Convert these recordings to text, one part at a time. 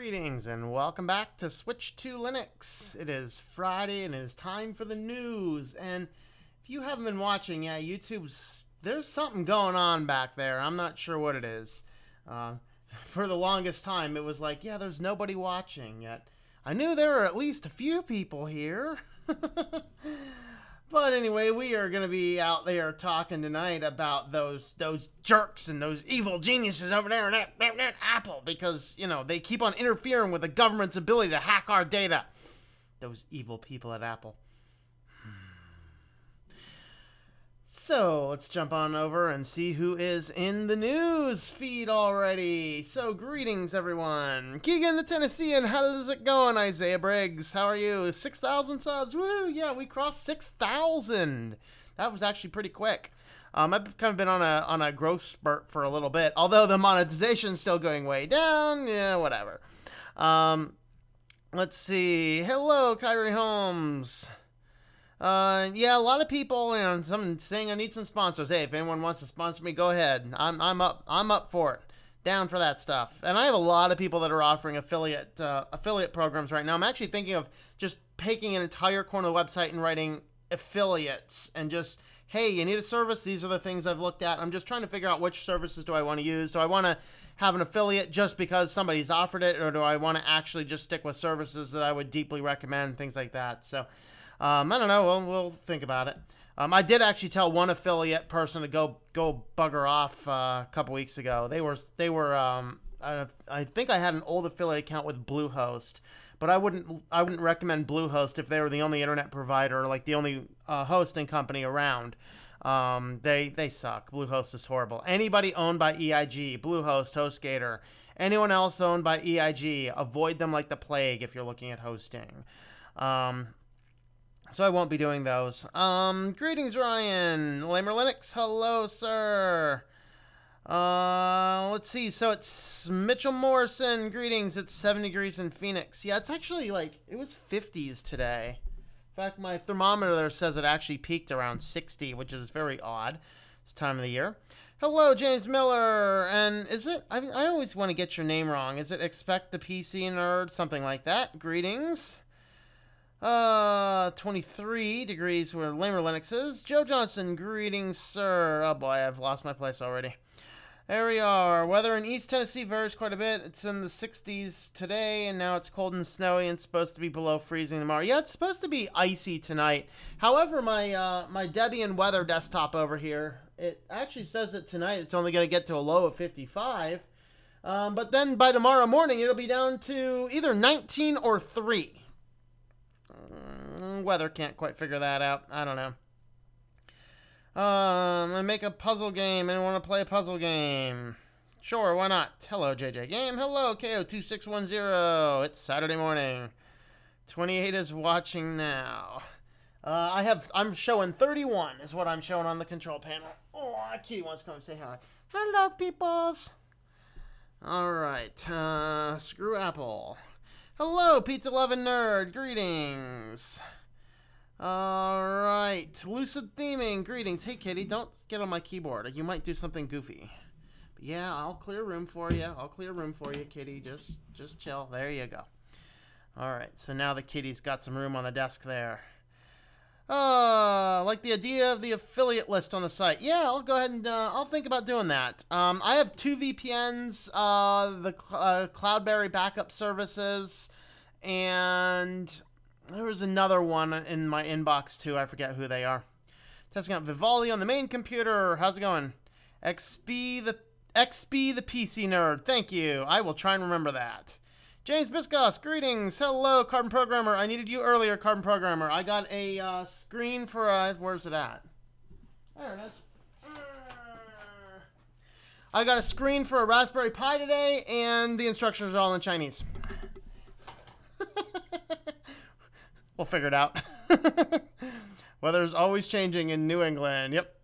Greetings and welcome back to Switch to Linux. It is Friday and it is time for the news. And if you haven't been watching, there's something going on back there. I'm not sure what it is. For the longest time, it was like, yeah, there's nobody watching yet. I knew there were at least a few people here. But anyway, we are going to be out there talking tonight about those jerks and those evil geniuses over there at Apple, because, you know, they keep on interfering with the government's ability to hack our data. Those evil people at Apple. So, let's jump on over and see who is in the news feed already. So, greetings, everyone. Keegan the Tennessean, how's it going? Isaiah Briggs, how are you? 6,000 subs, woo! Yeah, we crossed 6,000. That was actually pretty quick. I've kind of been on a growth spurt for a little bit, although the monetization's still going way down. Yeah, whatever. Let's see. Hello, Kyrie Holmes. Yeah, a lot of people, you know, some saying I need some sponsors. Hey, if anyone wants to sponsor me, go ahead. I'm up for it. Down for that stuff. And I have a lot of people that are offering affiliate programs right now. I'm actually thinking of just taking an entire corner of the website and writing affiliates and just, hey, you need a service? These are the things I've looked at. I'm just trying to figure out which services do I want to use. Do I want to have an affiliate just because somebody's offered it, or do I want to actually just stick with services that I would deeply recommend, things like that. So I don't know. We'll think about it. I did actually tell one affiliate person to go bugger off a couple weeks ago. They were I think I had an old affiliate account with Bluehost, but I wouldn't recommend Bluehost if they were the only internet provider, or like the only hosting company around. They suck. Bluehost is horrible. Anybody owned by EIG, Bluehost, HostGator, anyone else owned by EIG, avoid them like the plague if you're looking at hosting. So I won't be doing those. Greetings, Ryan. Lamer Linux, hello, sir. Let's see. So it's Mitchell Morrison. Greetings. It's 7 degrees in Phoenix. Yeah, it's actually like, it was 50s today. In fact, my thermometer there says it actually peaked around 60, which is very odd. It's time of the year. Hello, James Miller. And is it, I always want to get your name wrong. Is it Expect the PC Nerd? Something like that. Greetings. 23 degrees where Lamer Linux is. Joe Johnson, greetings, sir. Oh boy, I've lost my place already. There we are. Weather in East Tennessee varies quite a bit. It's in the 60s today, and now it's cold and snowy and supposed to be below freezing tomorrow. Yeah, it's supposed to be icy tonight. However, my Debian weather desktop over here, it actually says that tonight it's only going to get to a low of 55. But then by tomorrow morning, it'll be down to either 19 or 3. Weather can't quite figure that out. I don't know. I'm gonna make a puzzle game. Anyone want to play a puzzle game? Sure, why not? Hello, JJ Game. Hello, KO2610. It's Saturday morning. 28 is watching now. I'm showing 31 is what I'm showing on the control panel. Oh, Kitty wants to come and say hi. Hello, peoples. All right. Screw Apple. Hello, Pizza Lovin' Nerd. Greetings. Alright. Lucid Theming. Greetings. Hey, Kitty, don't get on my keyboard. You might do something goofy. But yeah, I'll clear room for you. I'll clear room for you, Kitty. Just chill. There you go. Alright, so now the kitty's got some room on the desk there. Like the idea of the affiliate list on the site. Yeah, I'll go ahead and I'll think about doing that. I have 2 VPNs, the Cloudberry backup services, and there was another one in my inbox too. I forget who they are. Testing out Vivaldi on the main computer. How's it going? XP the PC Nerd. Thank you. I will try and remember that. James Biscos, greetings. Hello, Carbon Programmer. I needed you earlier, Carbon Programmer. I got a screen for where's it at? There it is. I got a screen for a Raspberry Pi today, and the instructions are all in Chinese. We'll figure it out. Weather's always changing in New England. Yep.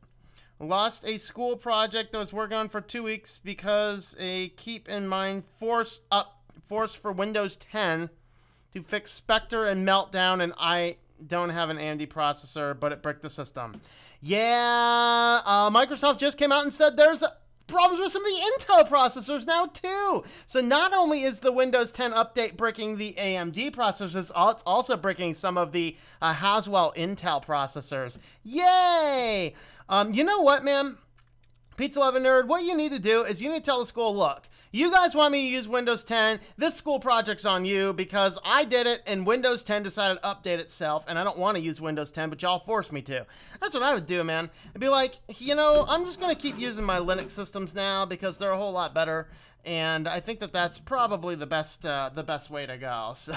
Lost a school project that I was working on for 2 weeks because a keep in mind force for Windows 10 to fix Spectre and Meltdown, and I don't have an AMD processor, but it bricked the system. Yeah, Microsoft just came out and said there's problems with some of the Intel processors now too. So not only is the Windows 10 update bricking the AMD processors, it's also bricking some of the Haswell Intel processors. Yay! You know what, man? Pizza Loving Nerd, what you need to do is you need to tell the school, look, you guys want me to use Windows 10, this school project's on you because I did it and Windows 10 decided to update itself and I don't want to use Windows 10, but y'all forced me to. That's what I would do, man. I'd be like, you know, I'm just going to keep using my Linux systems now because they're a whole lot better, and I think that that's probably the best way to go, so...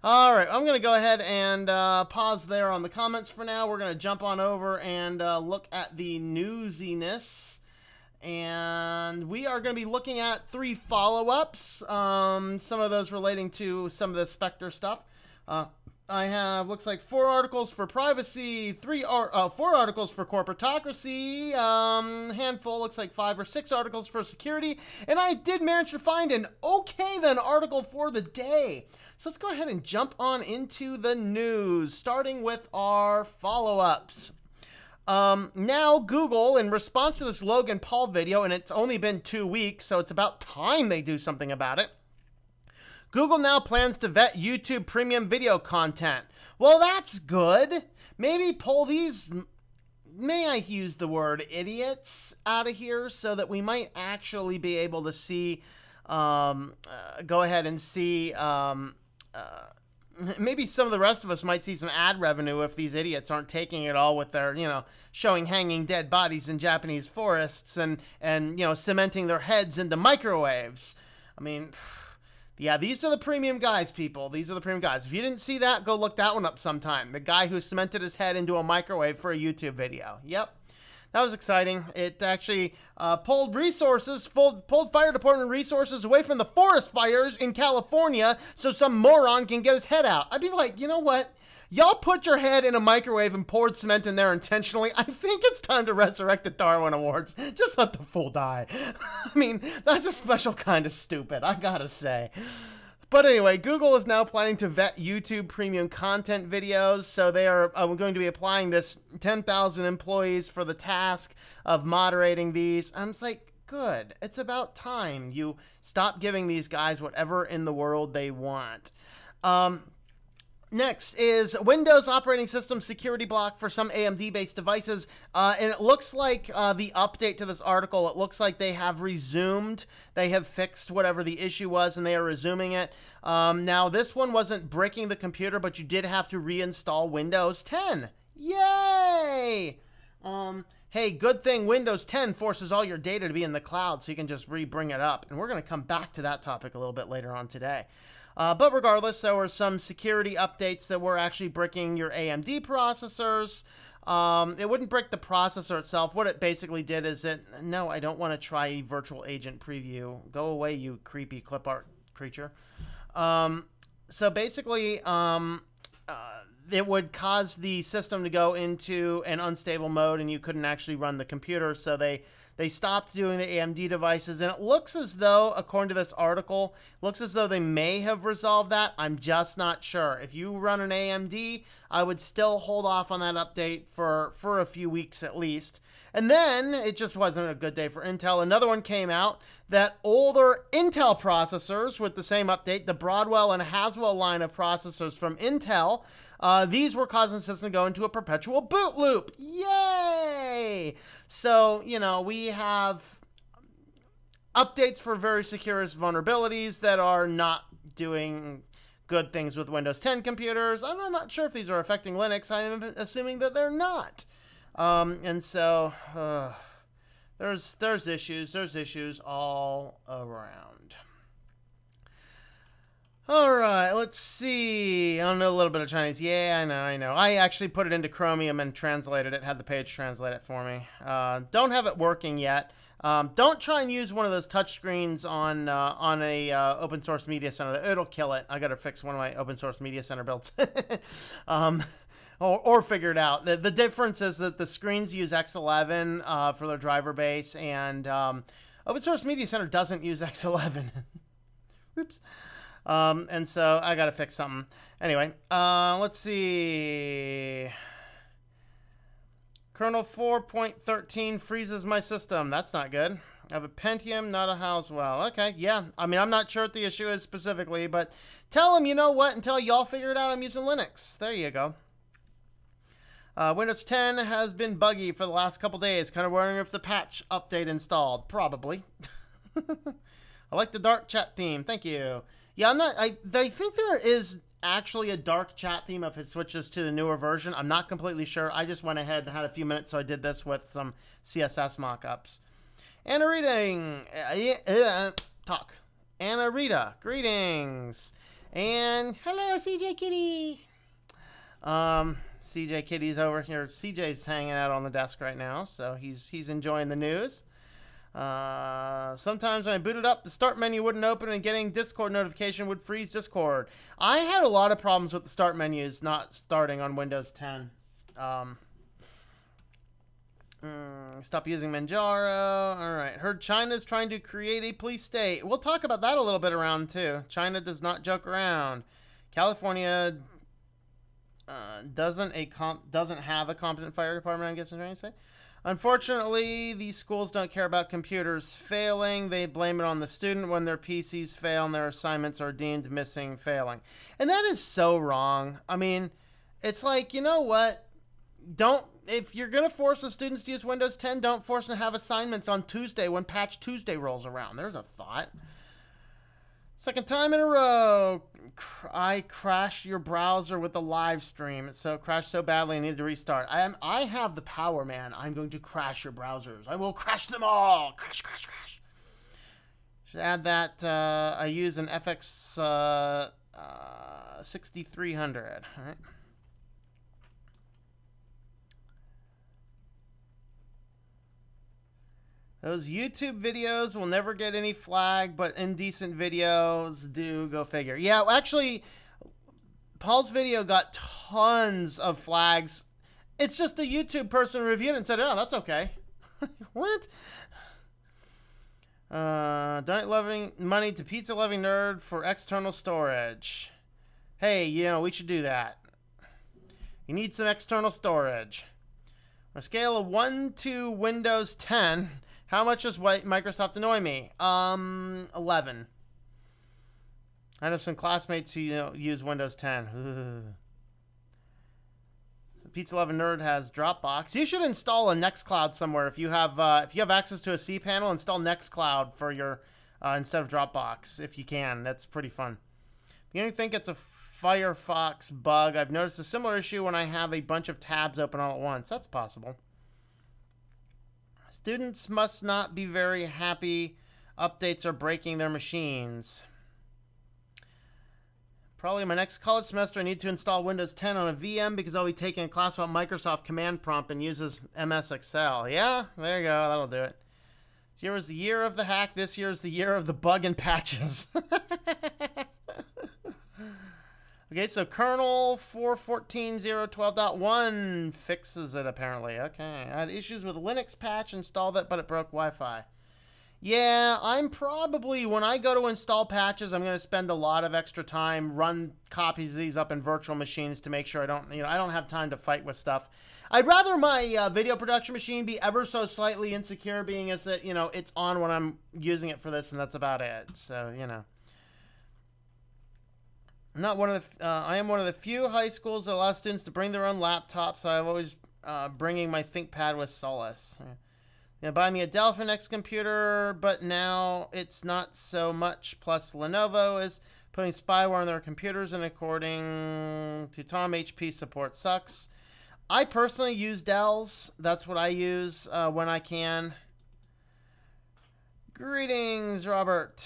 All right, I'm going to go ahead and pause there on the comments for now. We're going to jump on over and look at the newsiness. And we are going to be looking at 3 follow-ups, some of those relating to some of the Spectre stuff. I have, looks like 4 articles for privacy, 4 articles for corporatocracy, handful, looks like 5 or 6 articles for security, and I did manage to find an okay then article for the day. So let's go ahead and jump on into the news, starting with our follow-ups. Now Google, in response to this Logan Paul video, and it's only been 2 weeks, so it's about time they do something about it. Google now plans to vet YouTube premium video content. Well, that's good. Maybe pull these, may I use the word idiots, out of here so that we might actually be able to see, go ahead and see, maybe some of the rest of us might see some ad revenue if these idiots aren't taking it all with their, you know, showing hanging dead bodies in Japanese forests and you know, cementing their heads into microwaves. I mean... Yeah, these are the premium guys, people. These are the premium guys. If you didn't see that, go look that one up sometime. The guy who cemented his head into a microwave for a YouTube video. Yep. That was exciting. It actually pulled fire department resources away from the forest fires in California so some moron can get his head out. I'd be like, you know what? Y'all put your head in a microwave and poured cement in there intentionally. I think it's time to resurrect the Darwin Awards. Just let the fool die. I mean, that's a special kind of stupid, I gotta say. But anyway, Google is now planning to vet YouTube premium content videos. So they are going to be applying this 10,000 employees for the task of moderating these. I'm just like, good. It's about time you stop giving these guys whatever in the world they want. Next is Windows operating system security block for some AMD-based devices. And it looks like the update to this article, it looks like they have resumed. They have fixed whatever the issue was, and they are resuming it. Now, this one wasn't breaking the computer, but you did have to reinstall Windows 10. Yay! Hey, good thing Windows 10 forces all your data to be in the cloud, so you can just bring it up. And we're going to come back to that topic a little bit later on today. But regardless, there were some security updates that were actually bricking your AMD processors. It wouldn't brick the processor itself. What it basically did is no, I don't want to try virtual agent preview. Go away, you creepy clip art creature. So basically, it would cause the system to go into an unstable mode and you couldn't actually run the computer. So they stopped doing the AMD devices, and it looks as though, according to this article, looks as though they may have resolved that. I'm just not sure. If you run an AMD, I would still hold off on that update for a few weeks at least. And then, it just wasn't a good day for Intel. Another one came out that older Intel processors with the same update, the Broadwell and Haswell line of processors from Intel, these were causing the system to go into a perpetual boot loop. Yay! So, you know, we have updates for very secure vulnerabilities that are not doing good things with Windows 10 computers. I'm not sure if these are affecting Linux. I'm assuming that they're not. And so, there's issues all around. All right, let's see. I know a little bit of Chinese. Yeah, I know. I actually put it into Chromium and translated it, had the page translate it for me. Don't have it working yet. Don't try and use one of those touchscreens on a open source media center. It'll kill it. I got to fix one of my open source media center builds. Or figure it out. The difference is that the screens use X11 for their driver base, and open source media center doesn't use X11. Oops. And so I gotta fix something. Anyway, let's see. Kernel 4.13 freezes my system. That's not good. I have a Pentium, not a Haswell. Okay, yeah. I mean, I'm not sure what the issue is specifically, but tell them, you know what, until y'all figure it out, I'm using Linux. There you go. Windows 10 has been buggy for the last couple days. Kind of wondering if the patch update installed. Probably. I like the dark chat theme. Thank you. Yeah, I think there is actually a dark chat theme if it switches to the newer version. I'm not completely sure. I just went ahead and had a few minutes, so I did this with some CSS mockups. Anna reading. Talk. Anna Rita, greetings. And hello, CJ Kitty. CJ Kitty's over here. CJ's hanging out on the desk right now, so he's enjoying the news. Sometimes when I booted up, the start menu wouldn't open and getting Discord notification would freeze Discord. I had a lot of problems with the start menus not starting on Windows 10. Stop using Manjaro. All right. Heard China's trying to create a police state. We'll talk about that a little bit around too. China does not joke around. California doesn't have a competent fire department, I guess I'm trying to say. Unfortunately, these schools don't care about computers failing. They blame it on the student when their PCs fail and their assignments are deemed missing, failing. And that is so wrong. I mean, it's like, you know what? If you're going to force the students to use Windows 10, don't force them to have assignments on Tuesday when Patch Tuesday rolls around. There's a thought. Second time in a row, I crashed your browser with the live stream. It crashed so badly I needed to restart. I have the power, man. I'm going to crash your browsers. I will crash them all. Crash, crash, crash. Should add that I use an FX 6300. All right. Those YouTube videos will never get any flag, but indecent videos do. Go figure. Yeah, actually, Paul's video got tons of flags. It's just a YouTube person reviewed it and said, oh, that's okay. What? Donate loving money to pizza loving nerd for external storage. Hey, you know, we should do that. You need some external storage. On a scale of 1 to Windows 10... how much does Microsoft annoy me? 11. I know some classmates who use Windows 10. So Pizza Loving Nerd has Dropbox. You should install a Nextcloud somewhere if you have access to a cPanel. Install Nextcloud for your instead of Dropbox if you can. That's pretty fun. You don't think it's a Firefox bug? I've noticed a similar issue when I have a bunch of tabs open all at once. That's possible. Students must not be very happy. Updates are breaking their machines. Probably my next college semester I need to install Windows 10 on a VM because I'll be taking a class about Microsoft Command Prompt and uses MS Excel. Yeah, there you go. That'll do it. This year was the year of the hack. This year is the year of the bug and patches. Okay, so kernel 4.14.0.12.1 fixes it apparently. Okay, I had issues with Linux patch, installed it, but it broke Wi-Fi. Yeah, I'm probably, when I go to install patches, I'm going to spend a lot of extra time, run copies of these up in virtual machines to make sure I don't have time to fight with stuff. I'd rather my video production machine be ever so slightly insecure, being as that, it's on when I'm using it for this, and that's about it. So, I am one of the few high schools that allow students to bring their own laptops, so I'm always bringing my ThinkPad with solace. Buy me a Dell for next computer, but now it's not so much. Plus, Lenovo is putting spyware on their computers, and according to Tom, HP support sucks. I personally use Dells. That's what I use when I can. Greetings, Robert.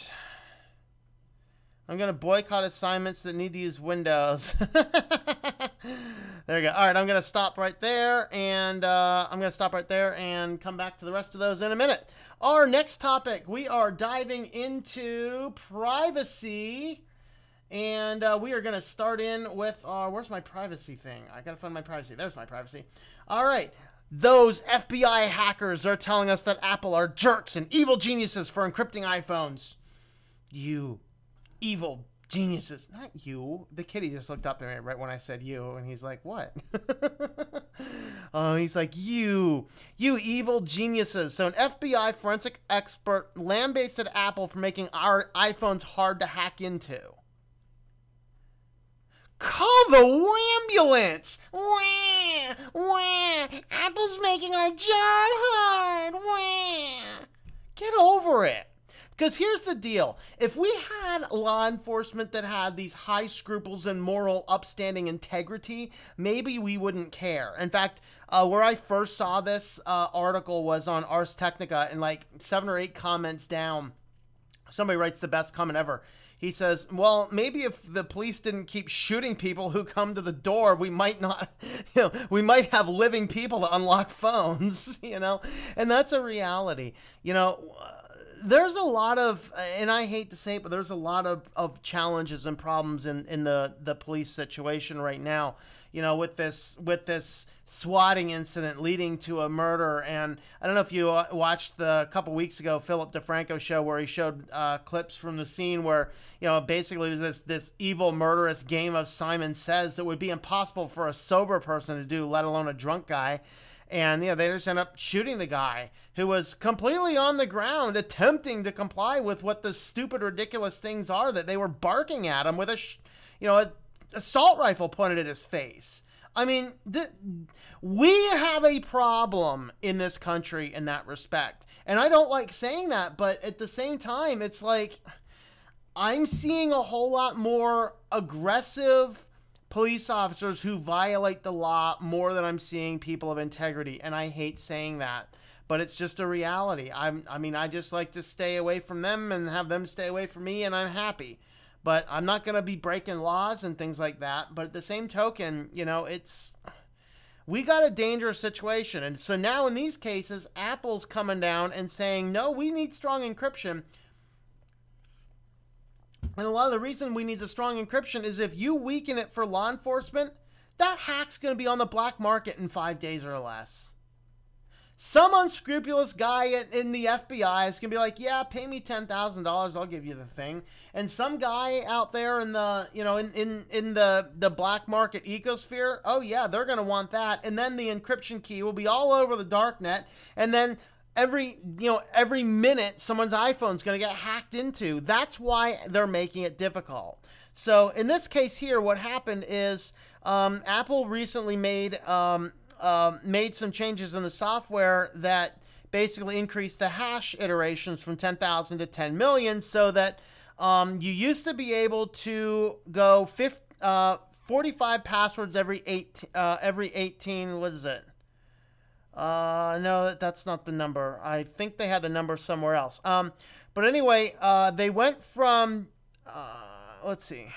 I'm going to boycott assignments that need to use Windows. There you go. All right, I'm going to stop right there, and come back to the rest of those in a minute. Our next topic, we are diving into privacy, and we are going to start in with our, where's my privacy thing? I got to find my privacy. There's my privacy. All right. Those FBI hackers are telling us that Apple are jerks and evil geniuses for encrypting iPhones. You evil Geniuses, not you. The kitty just looked up at me right when I said you, and he's like, what? Oh, he's like, you evil geniuses. So an FBI forensic expert lambasted Apple for making our iPhones hard to hack into. Call the ambulance! Wah, wah. Apple's making our job hard. Wah. Get over it. Because here's the deal. If we had law enforcement that had these high scruples and moral upstanding integrity, maybe we wouldn't care. In fact, where I first saw this article was on Ars Technica, and like 7 or 8 comments down, somebody writes the best comment ever. He says, well, maybe if the police didn't keep shooting people who come to the door, we might not, we might have living people to unlock phones, and that's a reality. There's a lot of, and I hate to say it, but there's a lot of challenges and problems in the police situation right now, with this swatting incident leading to a murder. And I don't know if you watched the couple weeks ago Philip DeFranco show where he showed clips from the scene where, basically this evil murderous game of Simon Says that would be impossible for a sober person to do, let alone a drunk guy. And, they just end up shooting the guy who was completely on the ground attempting to comply with what the stupid, ridiculous things are that they were barking at him with a assault rifle pointed at his face. I mean, we have a problem in this country in that respect. And I don't like saying that, but at the same time, it's like I'm seeing a whole lot more aggressive police officers who violate the law more than I'm seeing people of integrity. And I hate saying that, but it's just a reality. I just like to stay away from them and have them stay away from me, and I'm happy. But I'm not going to be breaking laws and things like that. But at the same token, we got a dangerous situation. And so now in these cases, Apple's coming down and saying, no, we need strong encryption. And a lot of the reason we need the strong encryption is if you weaken it for law enforcement, that hack's going to be on the black market in 5 days or less. Some unscrupulous guy in the FBI is going to be like, yeah, pay me $10,000, I'll give you the thing. And some guy out there in the, in the black market ecosphere, oh yeah, they're going to want that. And then the encryption key will be all over the darknet. And then every minute someone's iPhone's going to get hacked into. That's why they're making it difficult. So in this case here, what happened is Apple recently made some changes in the software that basically increased the hash iterations from 10,000 to 10 million, so that you used to be able to go 45 passwords every 18. What is it? No, that's not the number. I think they had the number somewhere else. But anyway, they went from, let's see.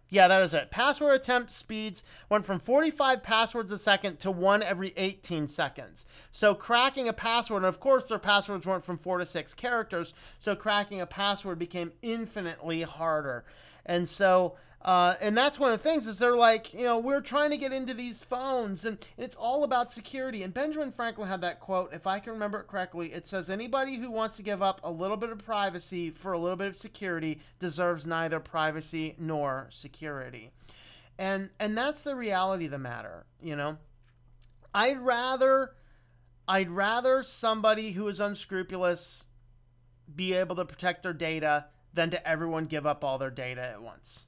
Yeah, that is it. Password attempt speeds went from 45 passwords a second to 1 every 18 seconds. So cracking a password, and of course their passwords went from 4 to 6 characters, so cracking a password became infinitely harder. And so, and that's one of the things is they're like, we're trying to get into these phones, and it's all about security. And Benjamin Franklin had that quote, if I can remember it correctly, it says, anybody who wants to give up a little bit of privacy for a little bit of security deserves neither privacy nor security. And that's the reality of the matter, I'd rather somebody who is unscrupulous be able to protect their data than to everyone give up all their data at once.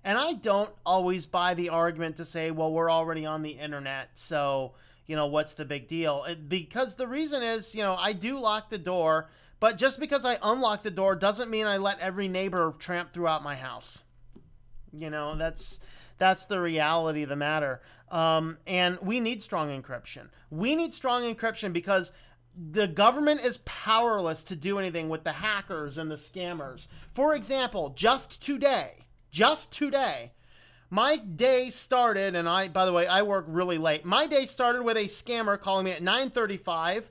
And I don't always buy the argument to say, well, we're already on the internet, so, what's the big deal? Because the reason is, I do lock the door, but just because I unlock the door doesn't mean I let every neighbor tramp throughout my house. That's the reality of the matter. And we need strong encryption. We need strong encryption because the government is powerless to do anything with the hackers and the scammers. For example, just today, my day started, and by the way, I work really late. My day started with a scammer calling me at 9:35.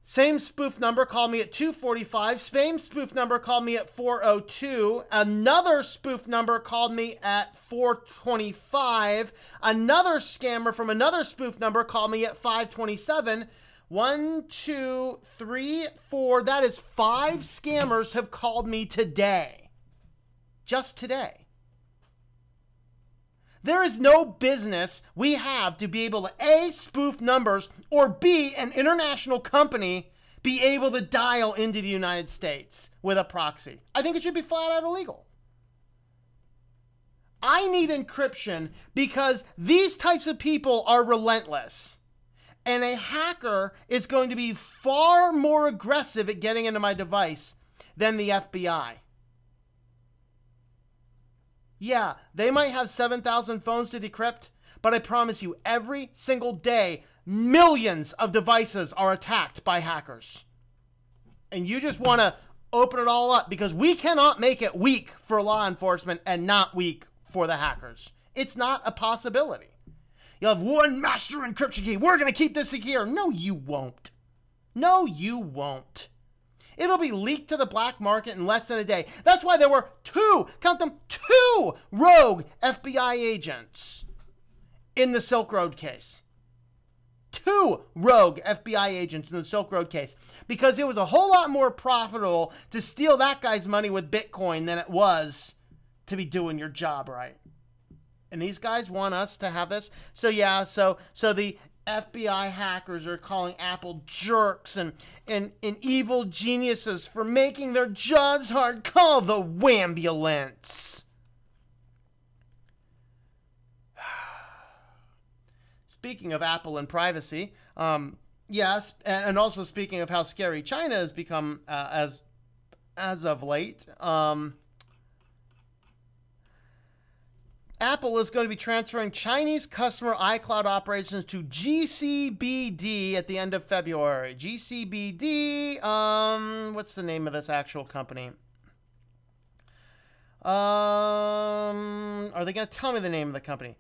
Same spoof number called me at 2:45. Same spoof number called me at 4:02. Another spoof number called me at 4:25. Another scammer from another spoof number called me at 5:27. 1, 2, 3, 4. That is 5 scammers have called me today. just today. There is no business we have to be able to A, spoof numbers, or B, an international company be able to dial into the United States with a proxy. I think it should be flat out illegal. I need encryption because these types of people are relentless. And a hacker is going to be far more aggressive at getting into my device than the FBI. Yeah, they might have 7,000 phones to decrypt, but I promise you, every single day, millions of devices are attacked by hackers. And you just want to open it all up because we cannot make it weak for law enforcement and not weak for the hackers. It's not a possibility. You'll have one master encryption key. We're going to keep this secure. No, you won't. No, you won't. It'll be leaked to the black market in less than a day. That's why there were count them, two rogue FBI agents in the Silk Road case. 2 rogue FBI agents in the Silk Road case. Because it was a whole lot more profitable to steal that guy's money with Bitcoin than it was to be doing your job right. And these guys want us to have this. So yeah, so the FBI hackers are calling Apple jerks and evil geniuses for making their jobs hard. Call the wambulance. Speaking of Apple and privacy, yes, and also speaking of how scary China has become as of late, Apple is going to be transferring Chinese customer iCloud operations to GCBD at the end of February. GCBD, what's the name of this actual company? Are they going to tell me the name of the company?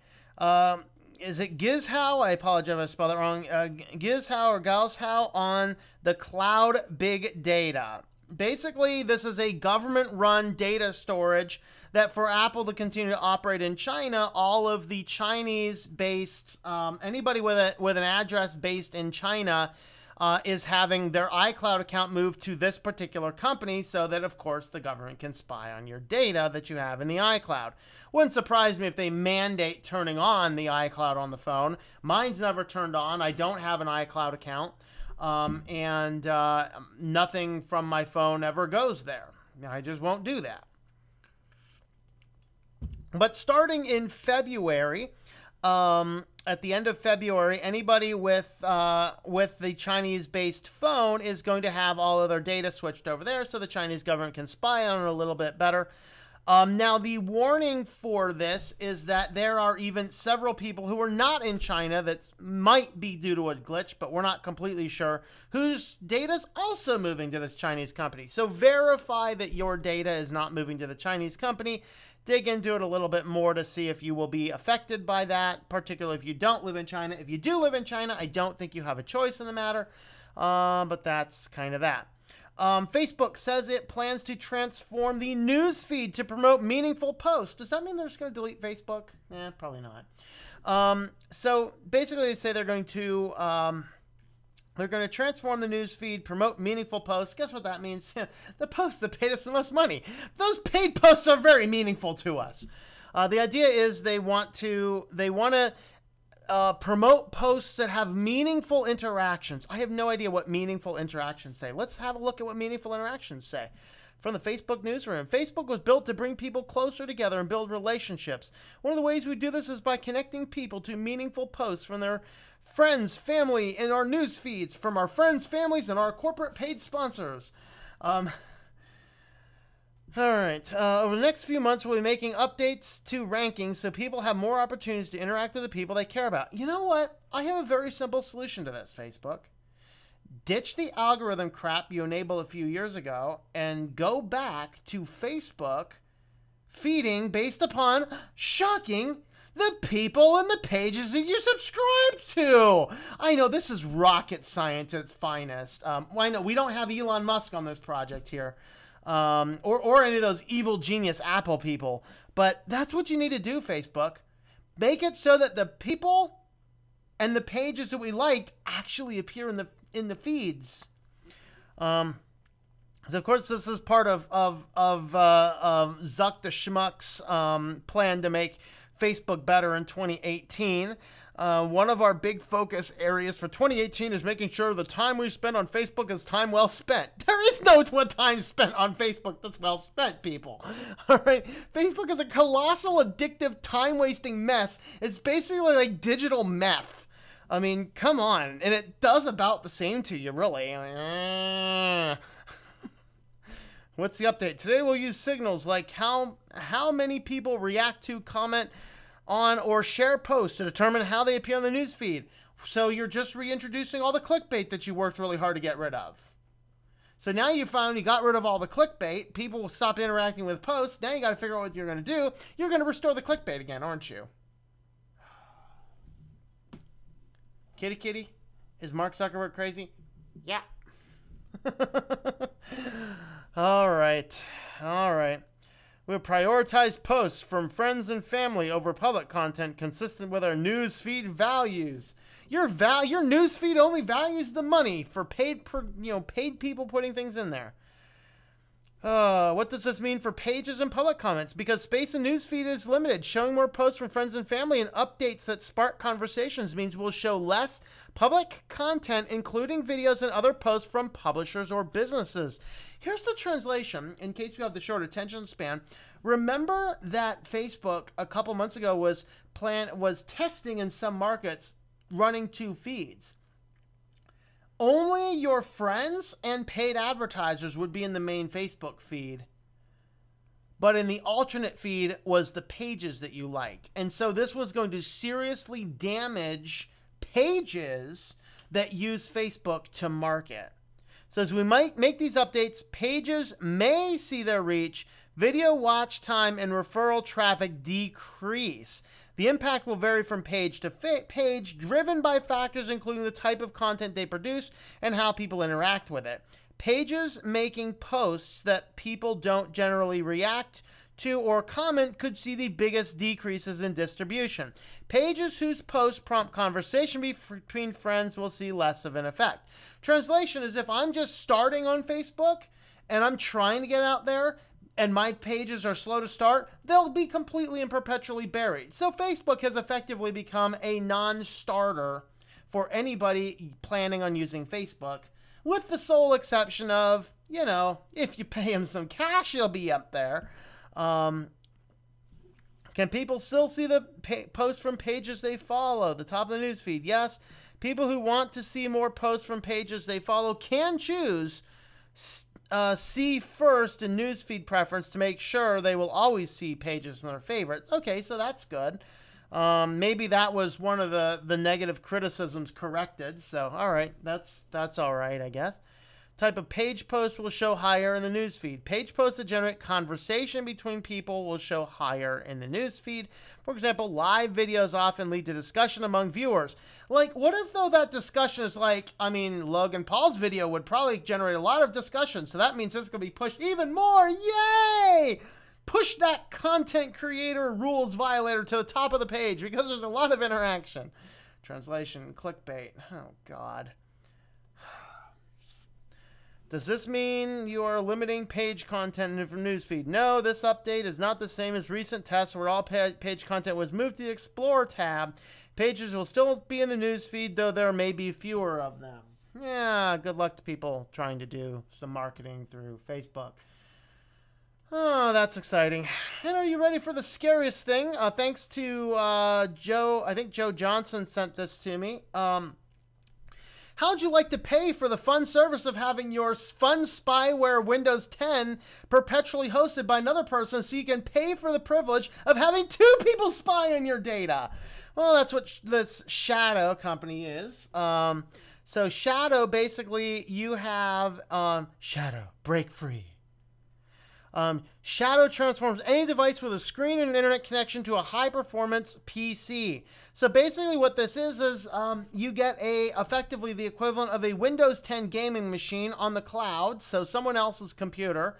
Is it Gizhao? I apologize if I spelled it wrong. Gizhao or Gaushao on the cloud big data. Basically, this is a government-run data storage that for Apple to continue to operate in China, all of the Chinese-based, anybody with an address based in China is having their iCloud account moved to this particular company so that, of course, the government can spy on your data that you have in the iCloud. Wouldn't surprise me if they mandate turning on the iCloud on the phone. Mine's never turned on. I don't have an iCloud account. And nothing from my phone ever goes there. I just won't do that. But starting in February, at the end of February, anybody with the Chinese-based phone is going to have all of their data switched over there so the Chinese government can spy on it a little bit better. Now, the warning for this is that there are even several people who are not in China that might be due to a glitch, but we're not completely sure, whose data is also moving to this Chinese company. So verify that your data is not moving to the Chinese company. Dig into it a little bit more to see if you will be affected by that, particularly if you don't live in China. If you do live in China, I don't think you have a choice in the matter, but that's kind of that. Facebook says it plans to transform the news feed to promote meaningful posts. Does that mean they're just going to delete Facebook? Probably not. So basically, they say they're going to transform the news feed, promote meaningful posts. Guess what that means? The posts that paid us the most money. Those paid posts are very meaningful to us. The idea is they want to promote posts that have meaningful interactions. I have no idea what meaningful interactions say. Let's have a look at what meaningful interactions say. From the Facebook newsroom, Facebook was built to bring people closer together and build relationships. One of the ways we do this is by connecting people to meaningful posts from their friends, family, and our news feeds, from our friends, families, and our corporate paid sponsors. All right. Over the next few months, we'll be making updates to rankings so people have more opportunities to interact with the people they care about. You know what? I have a very simple solution to this, Facebook. Ditch the algorithm crap you enabled a few years ago and go back to Facebook feeding based upon, shocking, the people and the pages that you subscribe to. I know this is rocket science at its finest. I know we don't have Elon Musk on this project here. Or any of those evil genius Apple people. But that's what you need to do, Facebook. Make it so that the people and the pages that we liked actually appear in the feeds. So of course this is part of Zuck the Schmuck's plan to make Facebook better in 2018. One of our big focus areas for 2018 is making sure the time we spend on Facebook is time well spent. There is no time spent on Facebook that's well spent, people. All right, Facebook is a colossal, addictive, time-wasting mess. It's basically like digital meth. I mean, come on, and it does about the same to you, really. What's the update? Today we'll use signals like how many people react to, comment on, or share posts to determine how they appear on the newsfeed. So you're just reintroducing all the clickbait that you worked really hard to get rid of. So now you finally got rid of all the clickbait. People will stop interacting with posts. Now you got to figure out what you're going to do. You're going to restore the clickbait again, aren't you? Kitty kitty? Is Mark Zuckerberg crazy? Yeah. All right. We'll prioritize posts from friends and family over public content consistent with our newsfeed values. Your newsfeed only values the money for paid people putting things in there. What does this mean for pages and public comments? Because space in newsfeed is limited. Showing more posts from friends and family and updates that spark conversations means we'll show less public content, including videos and other posts from publishers or businesses. Here's the translation, in case you have the short attention span. Remember that Facebook a couple months ago was testing in some markets running 2 feeds. Only your friends and paid advertisers would be in the main Facebook feed. But in the alternate feed was the pages that you liked. And so this was going to seriously damage pages that use Facebook to market. So as we might make these updates, pages may see their reach, video watch time, and referral traffic decrease. The impact will vary from page to page, driven by factors including the type of content they produce and how people interact with it. Pages making posts that people don't generally react to or comment could see the biggest decreases in distribution. Pages whose posts prompt conversation between friends will see less of an effect. Translation is, if I'm just starting on Facebook and I'm trying to get out there, and my pages are slow to start, they'll be completely and perpetually buried. So Facebook has effectively become a non-starter for anybody planning on using Facebook, with the sole exception of, if you pay them some cash, you'll be up there. Can people still see the posts from pages they follow? The top of the newsfeed, yes. People who want to see more posts from pages they follow can choose see first in newsfeed preference to make sure they will always see pages from their favorites. Okay, so that's good. Maybe that was one of the negative criticisms corrected. So, all right, that's all right, I guess. Type of page post will show higher in the newsfeed. Page posts that generate conversation between people will show higher in the newsfeed. For example, live videos often lead to discussion among viewers. Like, what if, though, that discussion is like, Logan Paul's video would probably generate a lot of discussion, so that means it's going to be pushed even more. Yay! Push that content creator rules violator to the top of the page because there's a lot of interaction. Translation, clickbait. Oh, God. Does this mean you are limiting page content from newsfeed? No, this update is not the same as recent tests where all page content was moved to the Explore tab. Pages will still be in the newsfeed, though there may be fewer of them. Yeah, good luck to people trying to do some marketing through Facebook. Oh, that's exciting. And are you ready for the scariest thing? Thanks to Joe, I think Joe Johnson sent this to me. How'd you like to pay for the fun service of having your fun spyware Windows 10 perpetually hosted by another person so you can pay for the privilege of having 2 people spy on your data? Well, that's what this Shadow company is. So Shadow, basically, you have Shadow, break free. Shadow transforms any device with a screen and an internet connection to a high-performance PC. So basically what this is you get effectively the equivalent of a Windows 10 gaming machine on the cloud, so someone else's computer,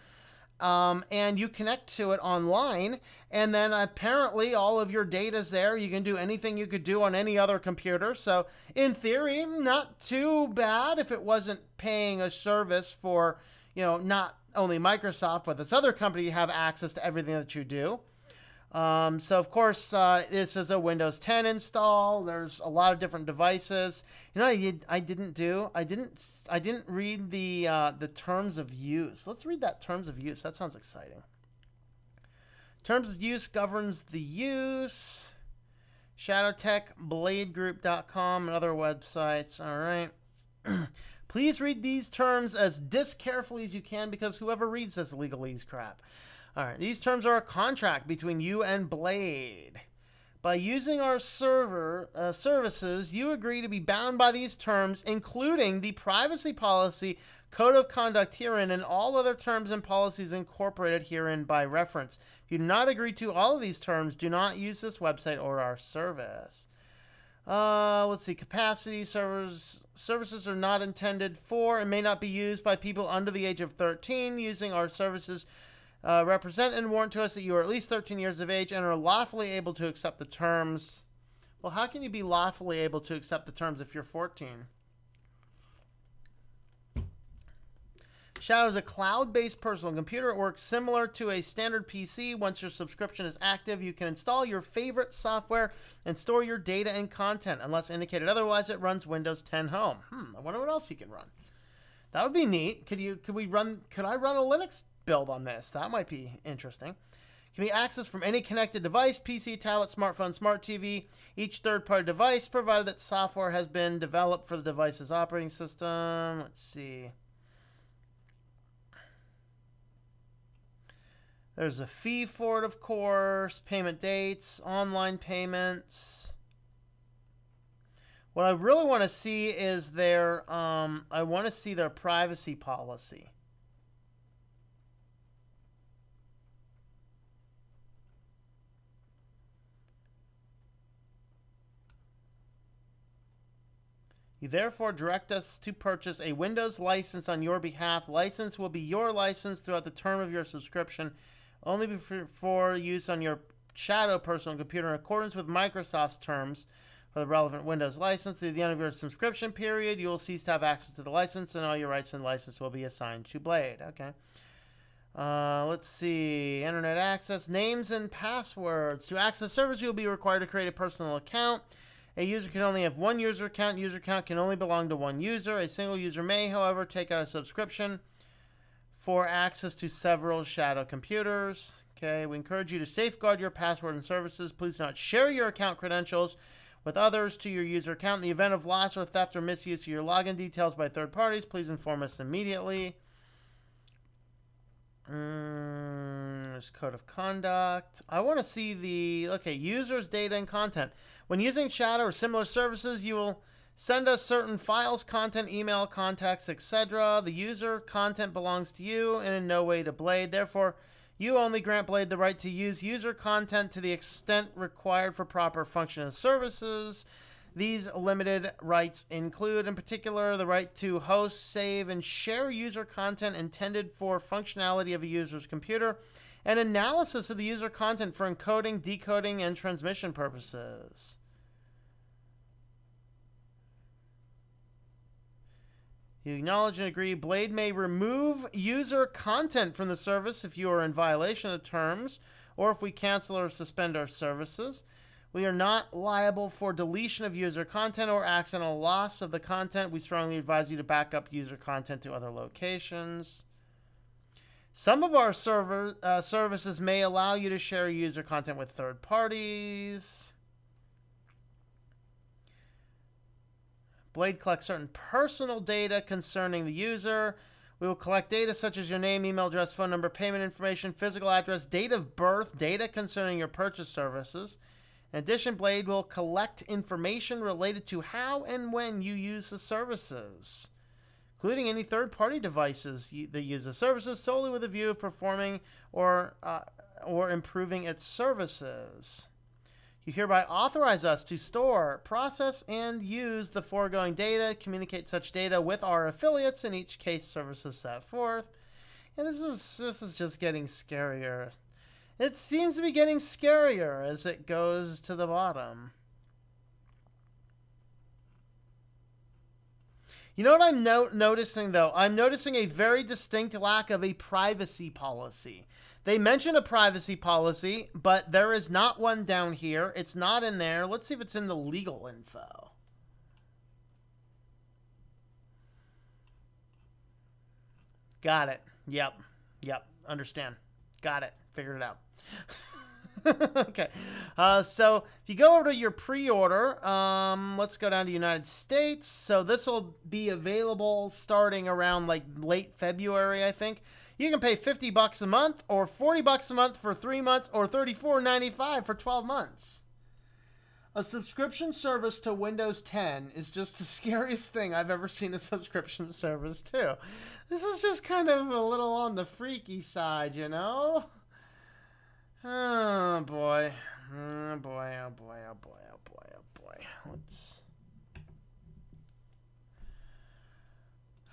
and you connect to it online, and then apparently all of your data's there. You can do anything you could do on any other computer. So in theory, not too bad if it wasn't paying a service for not only Microsoft, but this other company have access to everything that you do. So of course, this is a Windows 10 install. There's a lot of different devices. I didn't read the terms of use. Let's read that terms of use. That sounds exciting. Terms of use governs the use. ShadowTech, BladeGroup.com, and other websites. All right. Please read these terms as carefully as you can, because whoever reads this legalese crap. All right. These terms are a contract between you and Blade. By using our services, you agree to be bound by these terms, including the privacy policy, code of conduct herein, and all other terms and policies incorporated herein by reference. If you do not agree to all of these terms, do not use this website or our service. Let's see. Capacity services are not intended for and may not be used by people under the age of 13. Using our services represent and warrant to us that you are at least 13 years of age and are lawfully able to accept the terms. Well, how can you be lawfully able to accept the terms if you're 14? Shadow is a cloud-based personal computer. It works similar to a standard PC. Once your subscription is active, you can install your favorite software and store your data and content. Unless indicated otherwise, it runs Windows 10 Home. I wonder what else you can run. That would be neat. Could I run a Linux build on this? That might be interesting. Can be accessed from any connected device, PC, tablet, smartphone, smart TV, each third-party device, provided that software has been developed for the device's operating system. Let's see. There's a fee for it, of course, payment dates, online payments. What I really want to see is their privacy policy. You therefore direct us to purchase a Windows license on your behalf. License will be your license throughout the term of your subscription, only for use on your Shadow personal computer in accordance with Microsoft's terms for the relevant Windows license. At the end of your subscription period, you will cease to have access to the license, and all your rights and license will be assigned to Blade. Okay. Let's see. Internet access, names and passwords. To access service, you will be required to create a personal account. A user can only have one user account. User account can only belong to one user. A single user may, however, take out a subscription for access to several Shadow computers. Okay, we encourage you to safeguard your password and services. Please do not share your account credentials with others to your user account. In the event of loss or theft or misuse of your login details by third parties, please inform us immediately. There's code of conduct. I want to see users, data, and content. When using Shadow or similar services, you will send us certain files, content, email, contacts, etc. The user content belongs to you and in no way to Blade. Therefore, you only grant Blade the right to use user content to the extent required for proper function of services. These limited rights include, in particular, the right to host, save, and share user content intended for functionality of a user's computer, and analysis of the user content for encoding, decoding, and transmission purposes. You acknowledge and agree Blade may remove user content from the service if you are in violation of the terms, or if we cancel or suspend our services. We are not liable for deletion of user content or accidental loss of the content. We strongly advise you to back up user content to other locations. Some of our services may allow you to share user content with third parties. Blade collects certain personal data concerning the user. We will collect data such as your name, email address, phone number, payment information, physical address, date of birth, data concerning your purchase services. In addition, Blade will collect information related to how and when you use the services, including any third-party devices that use the services solely with a view of performing or improving its services. You hereby authorize us to store, process, and use the foregoing data, communicate such data with our affiliates in each case services set forth. And this is just getting scarier. It seems to be getting scarier as it goes to the bottom. You know what I'm noticing, though? I'm noticing a very distinct lack of a privacy policy. They mention a privacy policy, but there is not one down here. It's not in there. Let's see if it's in the legal info. Got it. Yep. Understand. Got it. Figured it out. Okay. So if you go over to your pre-order, let's go down to United States. So this will be available starting around like late February, I think. You can pay $50 a month or $40 a month for 3 months or $34.95 for 12 months. A subscription service to Windows 10 is just the scariest thing I've ever seen a subscription service to. This is just kind of a little on the freaky side, you know? Oh boy. Oh boy, oh boy, oh boy, oh boy, oh boy.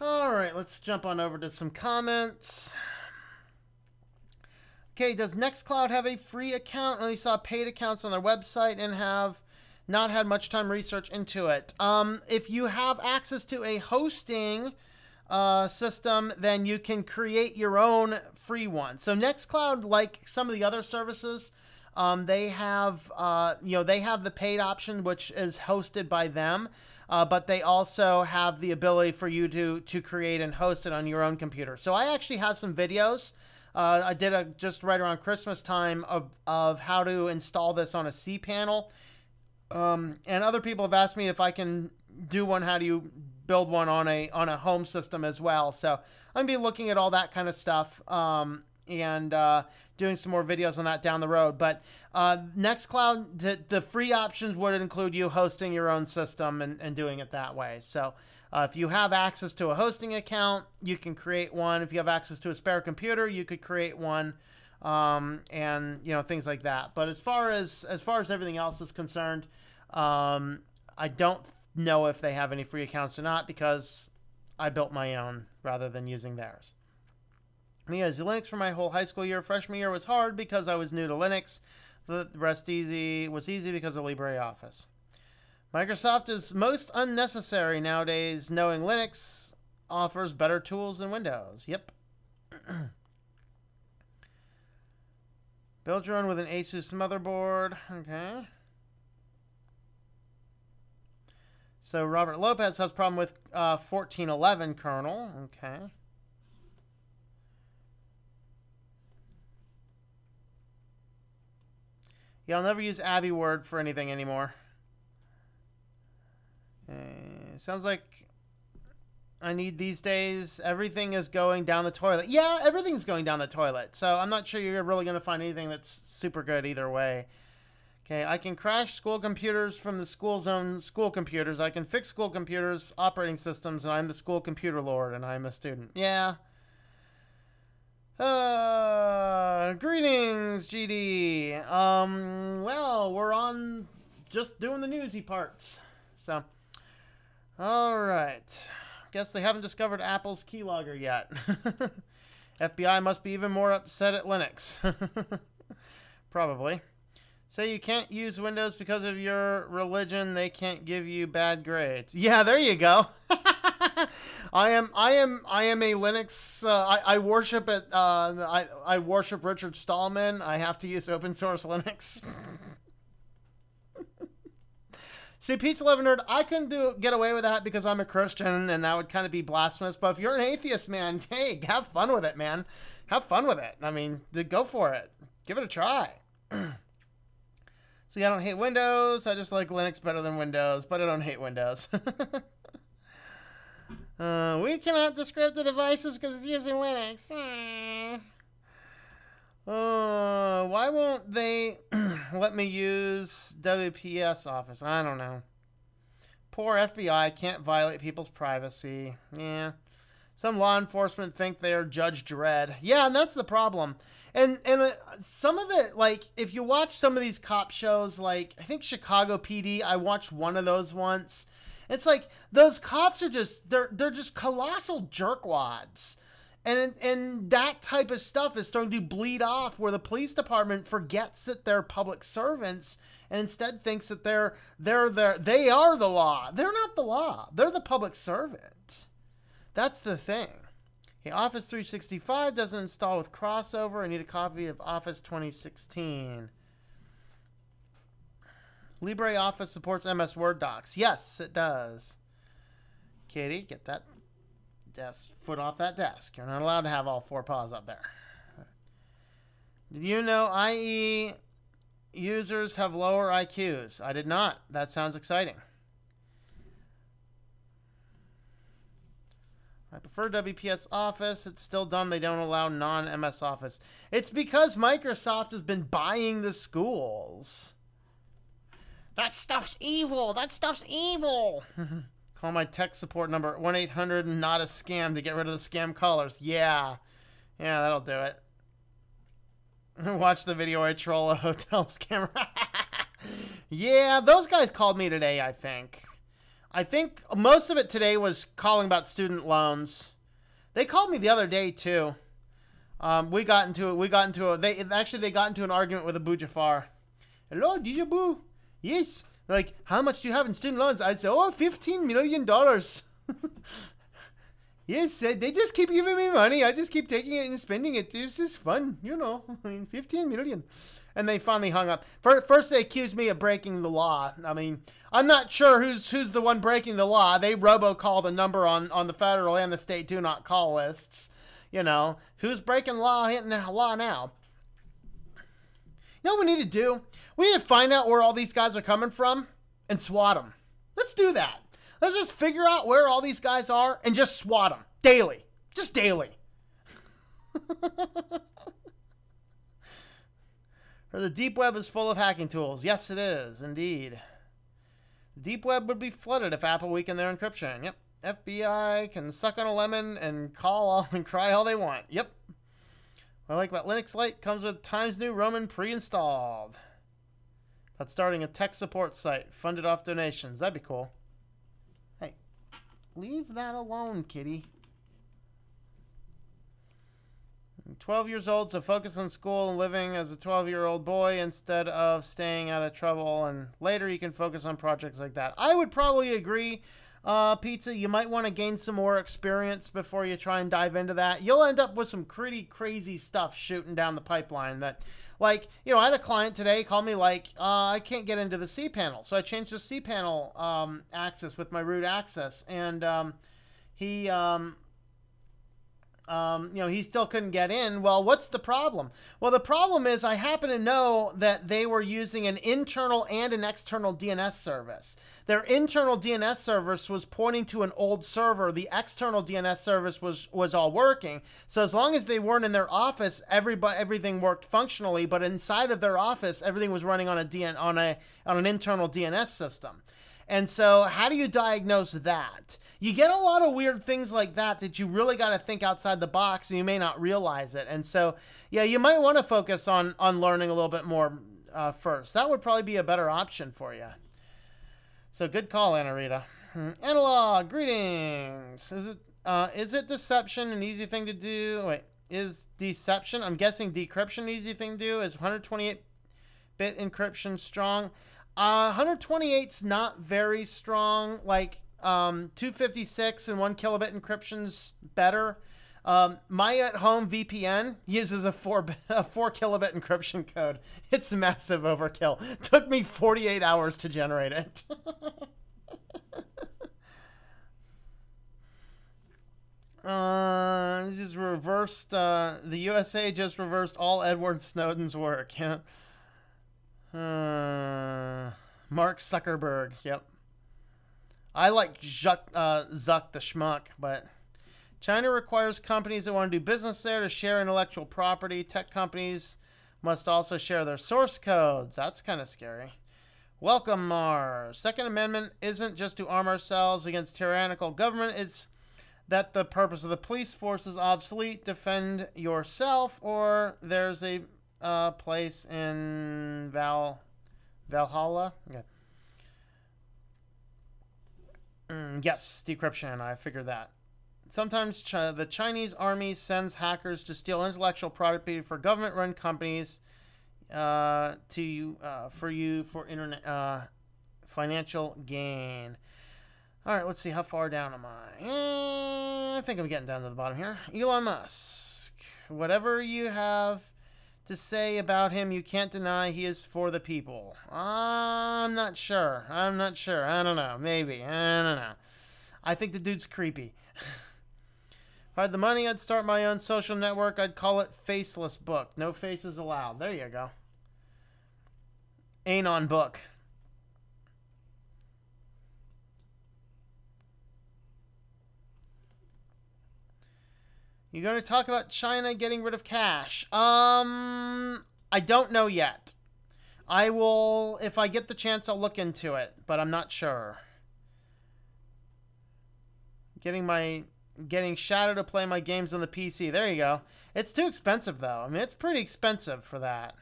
Alright, let's jump on over to some comments. Okay, does Nextcloud have a free account? I only saw paid accounts on their website and have not had much time research into it. If you have access to a hosting system, then you can create your own free one. So Nextcloud, like some of the other services, they have they have the paid option, which is hosted by them, but they also have the ability for you to create and host it on your own computer. So I actually have some videos. I did just right around Christmas time of how to install this on a cPanel. And other people have asked me if I can do one. How do you build one on a home system as well? So I'm gonna be looking at all that kind of stuff and doing some more videos on that down the road. But Nextcloud, the free options would include you hosting your own system and doing it that way. So if you have access to a hosting account, you can create one. If you have access to a spare computer, you could create one. And things like that. But as far as everything else is concerned, I don't know if they have any free accounts or not because I built my own rather than using theirs. Me as Linux for my whole high school year. Freshman year was hard because I was new to Linux. The rest was easy because of LibreOffice. Microsoft is most unnecessary nowadays, knowing Linux offers better tools than Windows. Yep. Build your own with an Asus motherboard. Okay. So Robert Lopez has a problem with 1411 kernel. Okay. Yeah, I'll never use AbiWord for anything anymore. Sounds like I need these days. Everything is going down the toilet. Yeah, everything's going down the toilet. So I'm not sure you're really going to find anything that's super good either way. Okay, I can crash school computers from the school zone school computers. I can fix school computers, operating systems, and I'm the school computer lord, and I'm a student. Yeah. Greetings, GD. Well, we're on just doing the newsy parts. So, all right. Guess they haven't discovered Apple's keylogger yet. FBI must be even more upset at Linux. Probably. Say you can't use Windows because of your religion, they can't give you bad grades. Yeah, there you go. I am a Linux. I worship it. I worship Richard Stallman. I have to use open source Linux. See, Pizza Lover Nerd, I couldn't get away with that because I'm a Christian, and that would kind of be blasphemous. But if you're an atheist, man, hey, have fun with it, man. Have fun with it. I mean, go for it. Give it a try. See, I don't hate Windows. I just like Linux better than Windows, but I don't hate Windows. We cannot describe the devices because it's using Linux. Why won't they let me use WPS Office? I don't know. Poor FBI can't violate people's privacy. Yeah. Some law enforcement think they are Judge Dredd. Yeah, and that's the problem. And some of it, like, if you watch some of these cop shows, like, I think Chicago PD, I watched one of those once. It's like, those cops are just, they're just colossal jerkwads. And that type of stuff is starting to bleed off where the police department forgets that they're public servants and instead thinks that they are the law. They're not the law. They're the public servant. That's the thing. Okay, Office 365 doesn't install with crossover. I need a copy of Office 2016. LibreOffice supports MS Word docs. Yes, it does. Katie, get that foot off that desk. You're not allowed to have all four paws up there. Did you know IE users have lower IQs? I did not. That sounds exciting. I prefer WPS Office. It's still dumb they don't allow non-MS Office. It's because Microsoft has been buying the schools. That stuff's evil. That stuff's evil. Call my tech support number 1-800 not a scam to get rid of the scam callers. Yeah. Yeah, that'll do it. Watch the video where I troll a hotel scammer. Yeah, those guys called me today, I think. I think most of it today was calling about student loans. They called me the other day too. They got into an argument with Abu Jafar. Hello, DJ Boo. Yes. Like, how much do you have in student loans? I said, $15 million. Yes, they just keep giving me money. I just keep taking it and spending it. It's just fun, you know. I mean, 15 million. And they finally hung up. First, they accused me of breaking the law. I mean, I'm not sure who's the one breaking the law. They robocall the number on the federal and the state do not call lists. You know, who's breaking law now? You know what we need to do? We need to find out where all these guys are coming from and swat them. Let's do that. Let's just figure out where all these guys are and just swat them. Daily. Just daily. Or the deep web is full of hacking tools. Yes, it is, indeed. The deep web would be flooded if Apple weakened their encryption. Yep. FBI can suck on a lemon and call and cry all they want. Yep. What I like about Linux Lite comes with Times New Roman pre-installed. That's starting a tech support site funded off donations. That'd be cool. Hey, leave that alone, kitty. I'm 12 years old, so focus on school and living as a 12-year-old boy instead of staying out of trouble, and later you can focus on projects like that. I would probably agree, Pizza. You might want to gain some more experience before you try and dive into that. You'll end up with some pretty crazy stuff shooting down the pipeline that, like, you know, I had a client today call me like, I can't get into the cPanel. So I changed the cPanel access with my root access, and he... you know, he still couldn't get in. Well, what's the problem? Well, the problem is I happen to know that they were using an internal and an external DNS service. Their internal DNS service was pointing to an old server. The external DNS service was all working. So as long as they weren't in their office, everything worked functionally. But inside of their office, everything was running on an internal DNS system. And so how do you diagnose that? You get a lot of weird things like that you really got to think outside the box, and you may not realize it. And so, yeah, you might want to focus on learning a little bit more first. That would probably be a better option for you. So good call, Anna Rita. Analog, greetings. Is it deception an easy thing to do? Wait, is deception? I'm guessing decryption an easy thing to do. Is 128-bit encryption strong? 128's not very strong. Like 256 and 1 kilobit encryption's better. My at-home VPN uses a 4 kilobit encryption code. It's massive overkill. Took me 48 hours to generate it. Just reversed. The USA just reversed all Edward Snowden's work. Yeah. Mark Zuckerberg. Yep. I like Zuck the Schmuck, but China requires companies that want to do business there to share intellectual property. Tech companies must also share their source codes. That's kind of scary. Welcome, Mars. Second Amendment isn't just to arm ourselves against tyrannical government. It's that the purpose of the police force is obsolete. Defend yourself, or there's a place in Valhalla. Yeah. Yes, decryption. I figured that. Sometimes the Chinese army sends hackers to steal intellectual property for government-run companies. for internet financial gain. All right, let's see. How far down am I? I think I'm getting down to the bottom here. Elon Musk. Whatever you have to say about him, you can't deny he is for the people. I'm not sure. I don't know. Maybe. I don't know. I think the dude's creepy. If I had the money, I'd start my own social network. I'd call it Faceless Book. No faces allowed. There you go. Anon Book. You're going to talk about China getting rid of cash. I don't know yet. I will, if I get the chance, I'll look into it, but I'm not sure. Getting Shadow to play my games on the PC. There you go. It's too expensive, though. I mean, it's pretty expensive for that.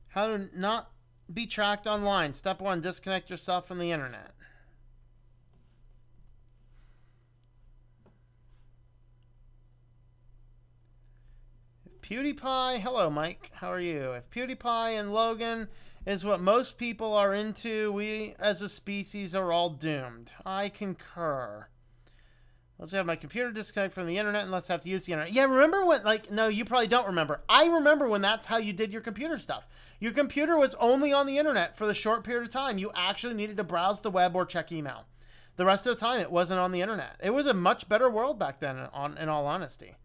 How to not be tracked online. Step 1, disconnect yourself from the internet. PewDiePie, hello Mike, how are you? If PewDiePie and Logan is what most people are into, we as a species are all doomed. I concur. Let's have my computer disconnect from the internet and let's have to use the internet. Yeah, remember when, like, no, you probably don't remember. I remember when that's how you did your computer stuff. Your computer was only on the internet for the short period of time. You actually needed to browse the web or check email. The rest of the time, it wasn't on the internet. It was a much better world back then, in all honesty.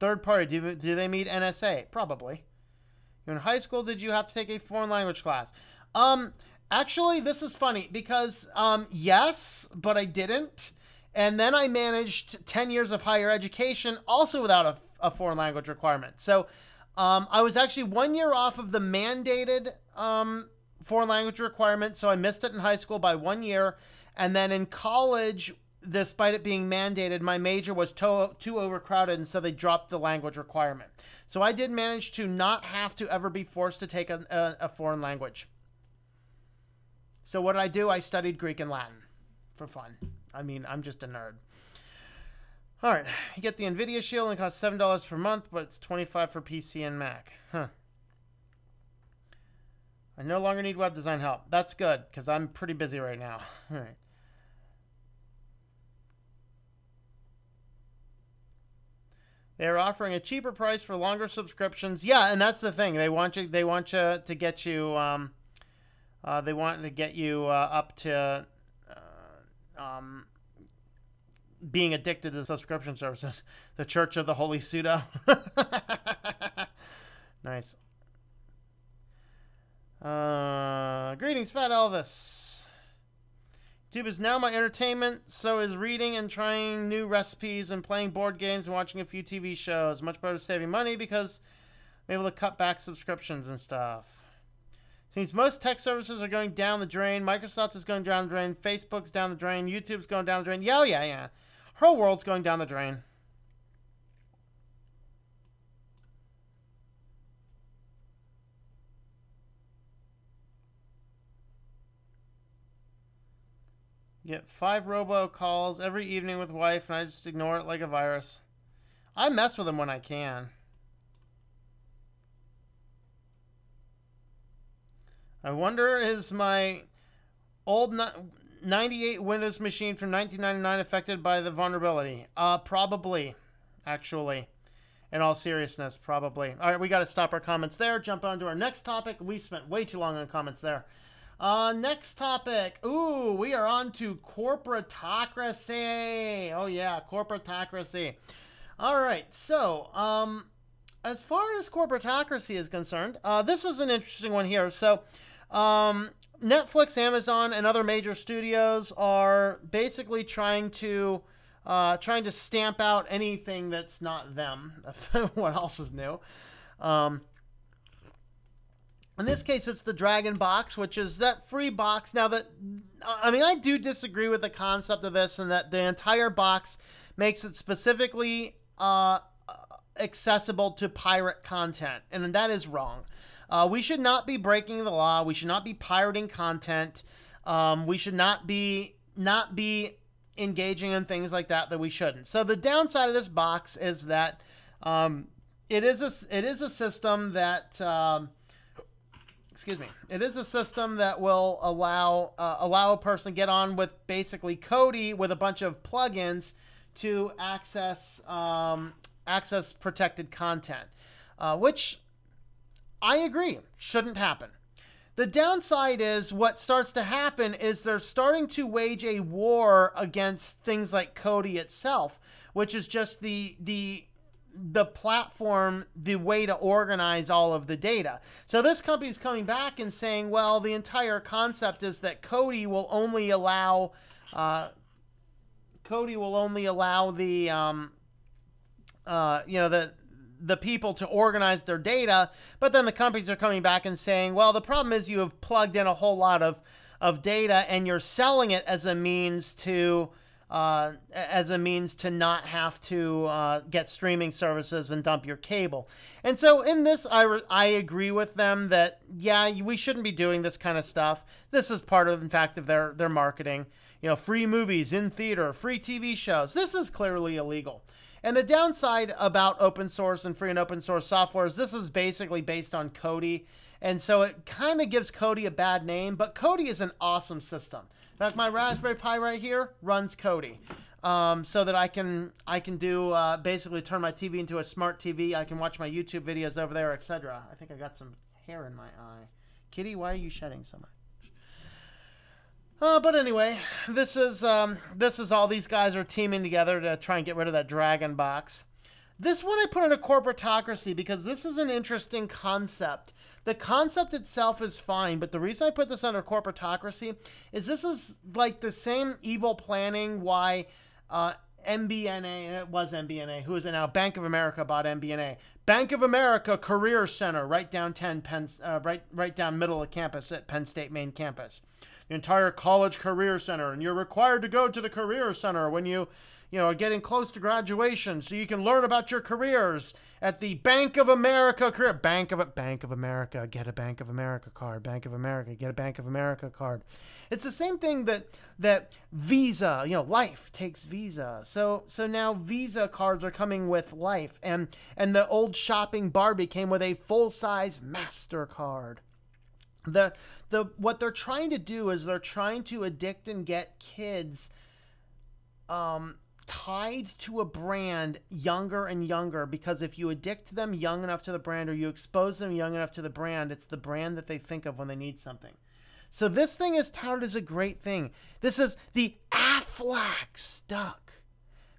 Third party, do they meet NSA? Probably. In high school, did you have to take a foreign language class? Actually, this is funny because, yes, but I didn't. And then I managed 10 years of higher education also without a foreign language requirement. So I was actually 1 year off of the mandated foreign language requirement. So I missed it in high school by 1 year. And then in college, despite it being mandated, my major was too overcrowded, and so they dropped the language requirement. So I did manage to not have to ever be forced to take a foreign language. So what did I do? I studied Greek and Latin for fun. I mean, I'm just a nerd. All right, you get the NVIDIA Shield and it costs $7 per month, but it's $25 for PC and Mac. Huh. I no longer need web design help. That's good, because I'm pretty busy right now. All right. They're offering a cheaper price for longer subscriptions. Yeah, and that's the thing. They want you to get you they want to get you up to being addicted to subscription services. The Church of the Holy Pseudo. Nice. Greetings, Fat Elvis. YouTube is now my entertainment, so is reading and trying new recipes and playing board games and watching a few TV shows. Much better saving money because I'm able to cut back subscriptions and stuff. Seems most tech services are going down the drain. Microsoft is going down the drain. Facebook's down the drain. YouTube's going down the drain. Yeah, yeah. Her whole world's going down the drain. Get 5 robocalls every evening with wife, and I just ignore it like a virus. I mess with them when I can. I wonder, is my old 98 Windows machine from 1999 affected by the vulnerability? Probably, actually. In all seriousness, probably. All right, we got to stop our comments there. Jump on to our next topic. We spent way too long on comments there. Next topic. Ooh, we are on to corporatocracy. Oh yeah, corporatocracy. All right, so as far as corporatocracy is concerned, this is an interesting one here. So Netflix, Amazon, and other major studios are basically trying to stamp out anything that's not them. What else is new? In this case, it's the Dragon Box, which is that free box. Now, I do disagree with the concept of this, and that the entire box makes it specifically accessible to pirate content, and that is wrong. We should not be breaking the law. We should not be pirating content. We should not be engaging in things like that we shouldn't. So the downside of this box is that it is a system that it is a system that will allow a person to get on with basically Kodi with a bunch of plugins to access protected content, which I agree shouldn't happen. The downside is what starts to happen is they're starting to wage a war against things like Kodi itself, which is just the platform, the way to organize all of the data. So this company is coming back and saying, well, the entire concept is that Kodi will only allow the people to organize their data, but then the companies are coming back and saying, well, the problem is you have plugged in a whole lot of data and you're selling it as a means to not have to get streaming services and dump your cable. And so in this, I agree with them that, yeah, we shouldn't be doing this kind of stuff. This is part of, in fact, of their marketing. You know, free movies in theater, free TV shows. This is clearly illegal. And the downside about open source and free and open source software is this is basically based on Kodi. And so it kind of gives Kodi a bad name, but Kodi is an awesome system. In fact, my Raspberry Pi right here runs Kodi. So that I can do basically turn my TV into a smart TV. I can watch my YouTube videos over there, etc. I think I got some hair in my eye. Kitty, why are you shedding so much? But anyway, this is all these guys are teaming together to try and get rid of that dragon box. This one I put in a corporatocracy because this is an interesting concept. The concept itself is fine, but the reason I put this under corporatocracy is this is like the same evil planning why MBNA, it was MBNA, who is it now? Bank of America bought MBNA. Bank of America Career Center, right downtown right down middle of campus at Penn State main campus. The entire college career center, and you're required to go to the career center when you are getting close to graduation, so you can learn about your careers at the Bank of America career. Bank of America, get a Bank of America card. Bank of America, get a Bank of America card. It's the same thing that Visa, Life takes Visa. So now Visa cards are coming with Life, and the old shopping Barbie came with a full-size MasterCard. What they're trying to do is they're trying to addict and get kids tied to a brand younger and younger, because if you addict them young enough to the brand or you expose them young enough to the brand, it's the brand that they think of when they need something. So this thing is touted as a great thing. This is the Aflax duck.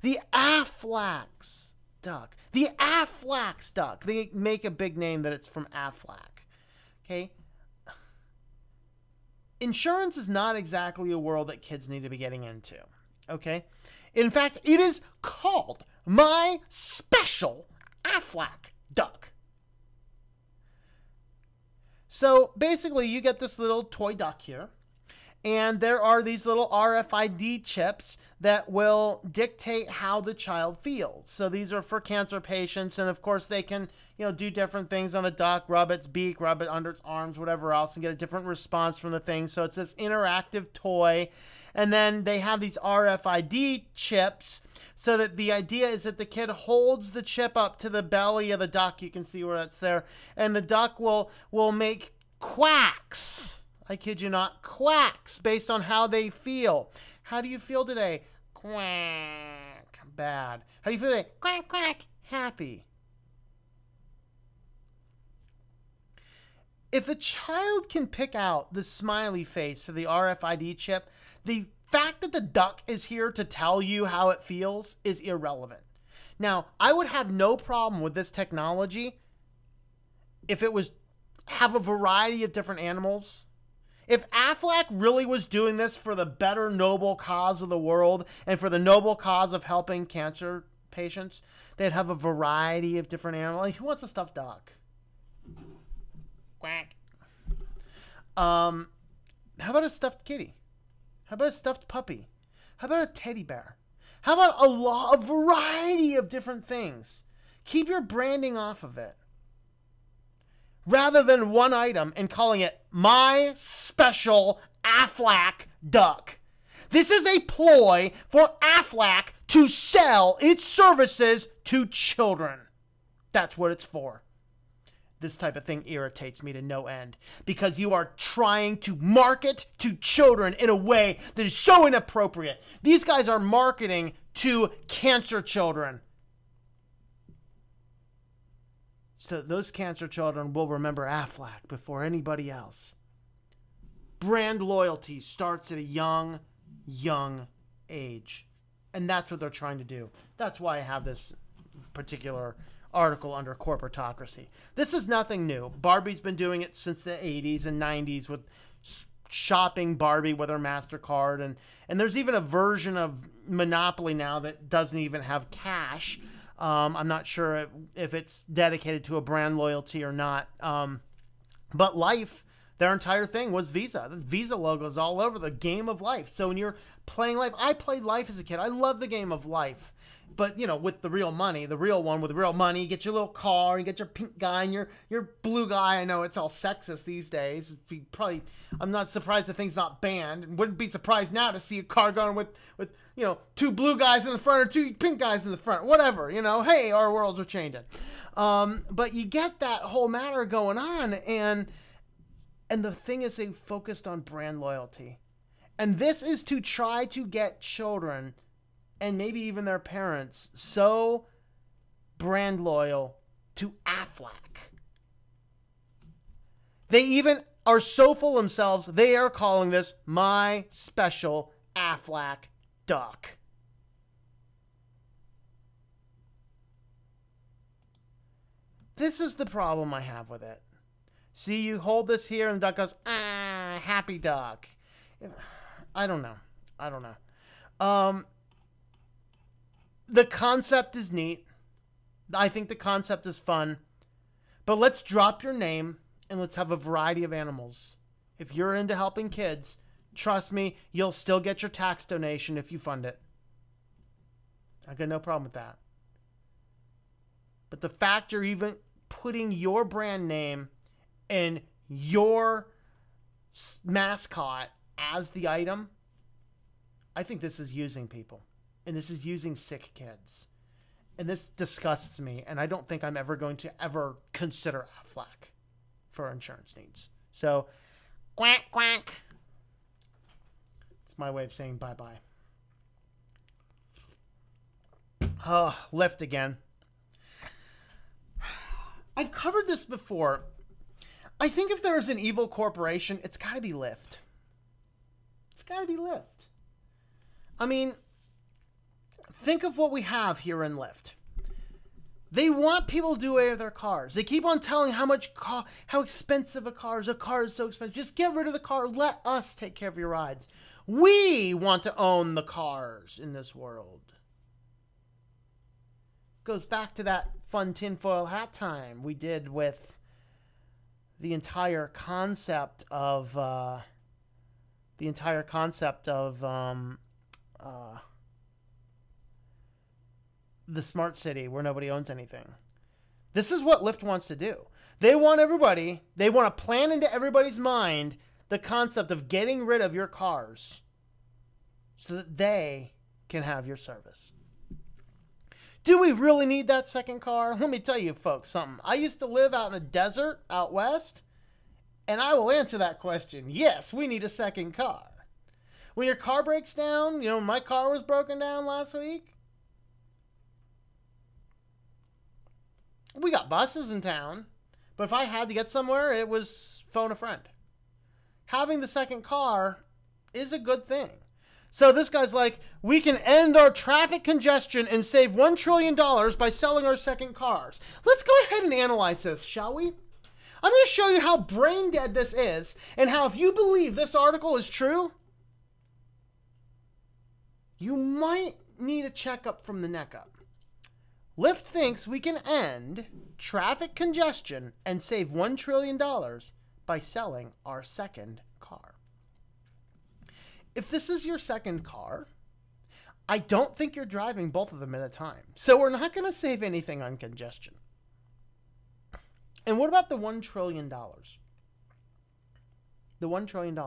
The Aflax duck. The Aflax duck. They make a big name that it's from Aflac. Okay? Insurance is not exactly a world that kids need to be getting into, okay? In fact, it is called My Special Aflac Duck. So basically, you get this little toy duck here, and there are these little RFID chips that will dictate how the child feels. So these are for cancer patients, and of course they can, do different things on the duck, rub its beak, rub it under its arms, whatever else, and get a different response from the thing. So it's this interactive toy. And then they have these RFID chips, so that the idea is that the kid holds the chip up to the belly of the duck. You can see where that's there. And the duck will make quacks. I kid you not, quacks based on how they feel. How do you feel today? Quack. Bad. How do you feel today? Quack, quack. Happy. If a child can pick out the smiley face for the RFID chip, the fact that the duck is here to tell you how it feels is irrelevant. Now, I would have no problem with this technology if it was have a variety of different animals. If Aflac really was doing this for the better noble cause of the world and for the noble cause of helping cancer patients, they'd have a variety of different animals. Like, who wants a stuffed duck? Quack. How about a stuffed kitty? How about a stuffed puppy? How about a teddy bear? How about a variety of different things? Keep your branding off of it. Rather than one item and calling it My Special Aflac Duck. This is a ploy for Aflac to sell its services to children. That's what it's for. This type of thing irritates me to no end because you are trying to market to children in a way that is so inappropriate. These guys are marketing to cancer children. So those cancer children will remember Aflac before anybody else. Brand loyalty starts at a young age. And that's what they're trying to do. That's why I have this particular article under corporatocracy. This is nothing new. Barbie's been doing it since the 80s and 90s with shopping Barbie with her MasterCard. And there's even a version of Monopoly now that doesn't even have cash. I'm not sure if it's dedicated to a brand loyalty or not. But Life, their entire thing was Visa. The Visa logo is all over the game of Life. So when you're playing Life, I played Life as a kid. I love the game of Life. But, you know, with the real money, the real one with the real money, you get your little car, you get your pink guy and your blue guy. I know it's all sexist these days. I'm not surprised the thing's not banned. Wouldn't be surprised now to see a car going with you know, 2 blue guys in the front or 2 pink guys in the front. Whatever, you know. Hey, our worlds are changing. But you get that whole matter going on, and the thing is they focused on brand loyalty. And this is to try to get children and maybe even their parents so brand loyal to Aflac. They even are so full themselves, they are calling this my special Aflac duck. This is the problem I have with it. See, you hold this here and the duck goes, happy duck. I don't know. The concept is neat. I think the concept is fun. But let's drop your name and let's have a variety of animals. If you're into helping kids, trust me, you'll still get your tax donation if you fund it. I got no problem with that. But the fact you're even putting your brand name and your mascot as the item, I think this is using people. And this is using sick kids. And this disgusts me. And I don't think I'm ever going to ever consider Aflac for insurance needs. So, quack, quack. It's my way of saying bye-bye. Oh, Lyft again. I've covered this before. I think if there's an evil corporation, it's got to be Lyft. It's got to be Lyft. I mean, think of what we have here in Lyft. They want people to do away with their cars. They keep on telling how expensive a car is. A car is so expensive. Just get rid of the car. Let us take care of your rides. We want to own the cars in this world. Goes back to that fun tinfoil hat time we did with the entire concept of the smart city where nobody owns anything. This is what Lyft wants to do. They want to plan into everybody's mind the concept of getting rid of your cars so that they can have your service. Do we really need that second car? Let me tell you folks something. I used to live out in a desert out west, and I will answer that question. Yes, we need a second car. When your car breaks down, you know, my car was broken down last week. We got buses in town, but if I had to get somewhere, it was phone a friend. Having the second car is a good thing. So this guy's like, we can end our traffic congestion and save $1 trillion by selling our second cars. Let's go ahead and analyze this, shall we? I'm going to show you how brain dead this is and how if you believe this article is true, you might need a checkup from the neck up. Lyft thinks we can end traffic congestion and save $1 trillion by selling our second car. If this is your second car, I don't think you're driving both of them at a time. So we're not going to save anything on congestion. And what about the $1 trillion? The $1 trillion.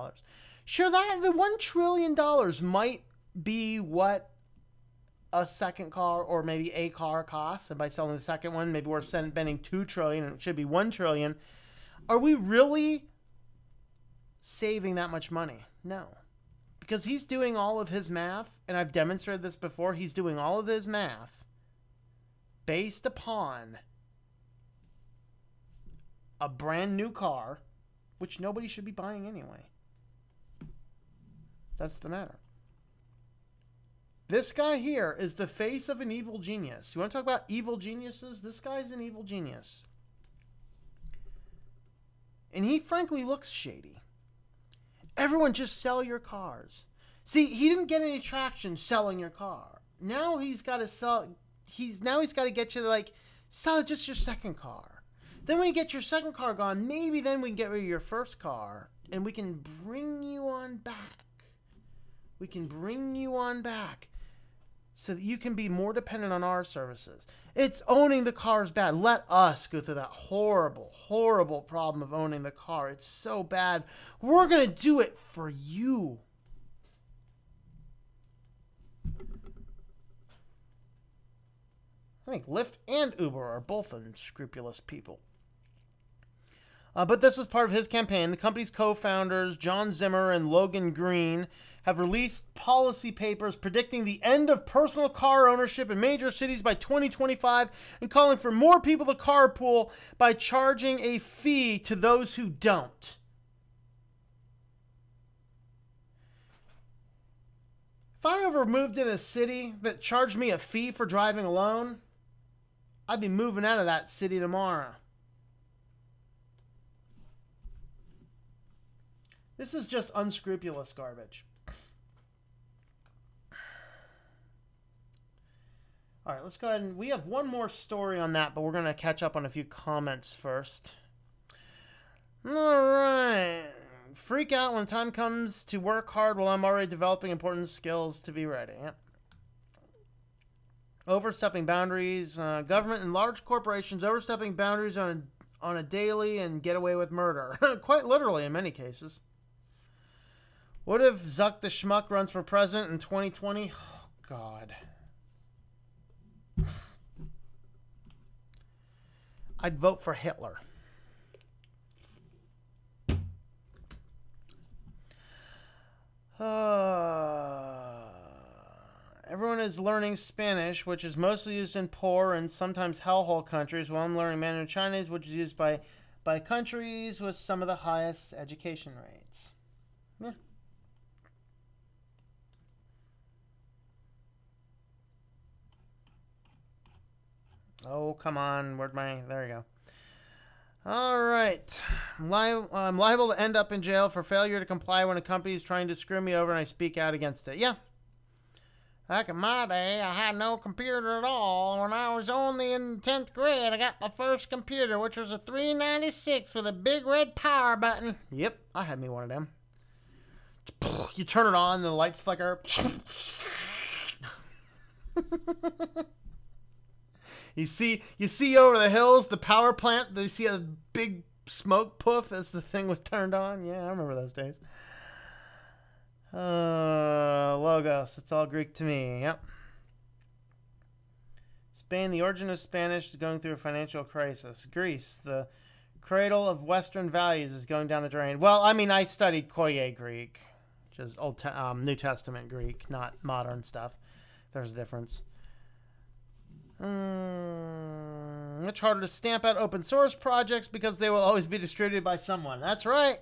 Sure, that the $1 trillion might be what a second car or maybe a car costs, and by selling the second one, maybe we're spending $2 trillion, and it should be $1 trillion. Are we really saving that much money? No, because he's doing all of his math, and I've demonstrated this before. He's doing all of his math based upon a brand new car, which nobody should be buying anyway. That's the matter. This guy here is the face of an evil genius. You want to talk about evil geniuses? This guy's an evil genius. And he frankly looks shady. Everyone just sell your cars. See, he didn't get any traction selling your car. Now he's got to sell. He's got to get you to like sell just your second car. Then when you get your second car gone, maybe then we can get rid of your first car and we can bring you on back. We can bring you on back so that you can be more dependent on our services. It's owning the car is bad. Let us go through that horrible, horrible problem of owning the car. It's so bad. We're going to do it for you. I think Lyft and Uber are both unscrupulous people. But this is part of his campaign. The company's co-founders, John Zimmer and Logan Green, have released policy papers predicting the end of personal car ownership in major cities by 2025 and calling for more people to carpool by charging a fee to those who don't. If I ever moved in a city that charged me a fee for driving alone, I'd be moving out of that city tomorrow. This is just unscrupulous garbage. All right, let's go ahead and we have one more story on that, but we're going to catch up on a few comments first. All right. Freak out when time comes to work hard while I'm already developing important skills to be ready. Yep. Overstepping boundaries. Government and large corporations overstepping boundaries on a daily and get away with murder. Quite literally in many cases. What if Zuck the Schmuck runs for president in 2020? Oh, God. I'd vote for Hitler. Everyone is learning Spanish, which is mostly used in poor and sometimes hellhole countries, while I'm learning Mandarin Chinese, which is used by countries with some of the highest education rates. Yeah. Oh, come on. Where'd my... There you go. All right. I'm liable to end up in jail for failure to comply when a company is trying to screw me over and I speak out against it. Yeah. Back in my day, I had no computer at all. When I was only in 10th grade, I got my first computer, which was a 396 with a big red power button. Yep, I had me one of them. You turn it on, the lights flicker. You see over the hills, the power plant. You see a big smoke puff as the thing was turned on. Yeah, I remember those days. Logos. It's all Greek to me. Yep. Spain, the origin of Spanish, is going through a financial crisis. Greece, the cradle of Western values, is going down the drain. Well, I mean, I studied Koine Greek, which is New Testament Greek, not modern stuff. There's a difference. Much harder to stamp out open source projects because they will always be distributed by someone. That's right.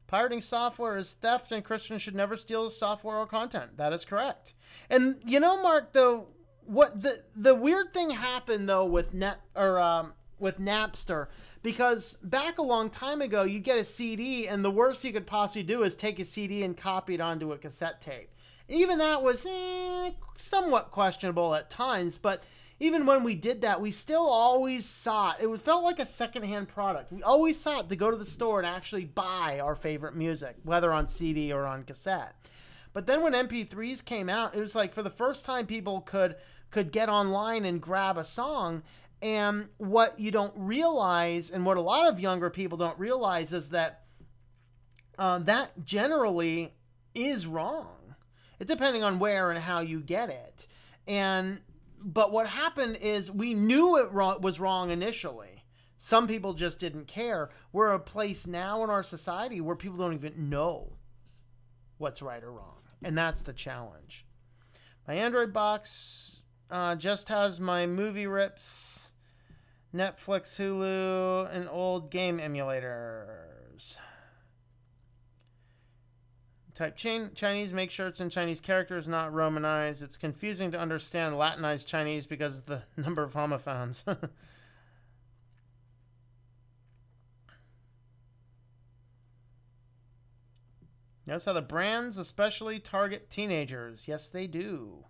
Pirating software is theft, and Christians should never steal software or content. That is correct. And you know, Mark, though, what the weird thing happened though with Napster, because back a long time ago, you get a CD, and the worst you could possibly do is take a CD and copy it onto a cassette tape. Even that was somewhat questionable at times, but even when we did that, we still always sought, it felt like a secondhand product. We always sought to go to the store and actually buy our favorite music, whether on CD or on cassette. But then when MP3s came out, it was like for the first time people could get online and grab a song. And what you don't realize, and what a lot of younger people don't realize, is that that generally is wrong. It depending on where and how you get it. But what happened is we knew it was wrong initially. Some people just didn't care. We're a place now in our society where people don't even know what's right or wrong. And that's the challenge. My Android box just has my movie rips, Netflix, Hulu, and old game emulators. Type Chinese, make sure it's in Chinese characters, not Romanized. It's confusing to understand Latinized Chinese because of the number of homophones. Notice how the brands especially target teenagers. Yes, they do.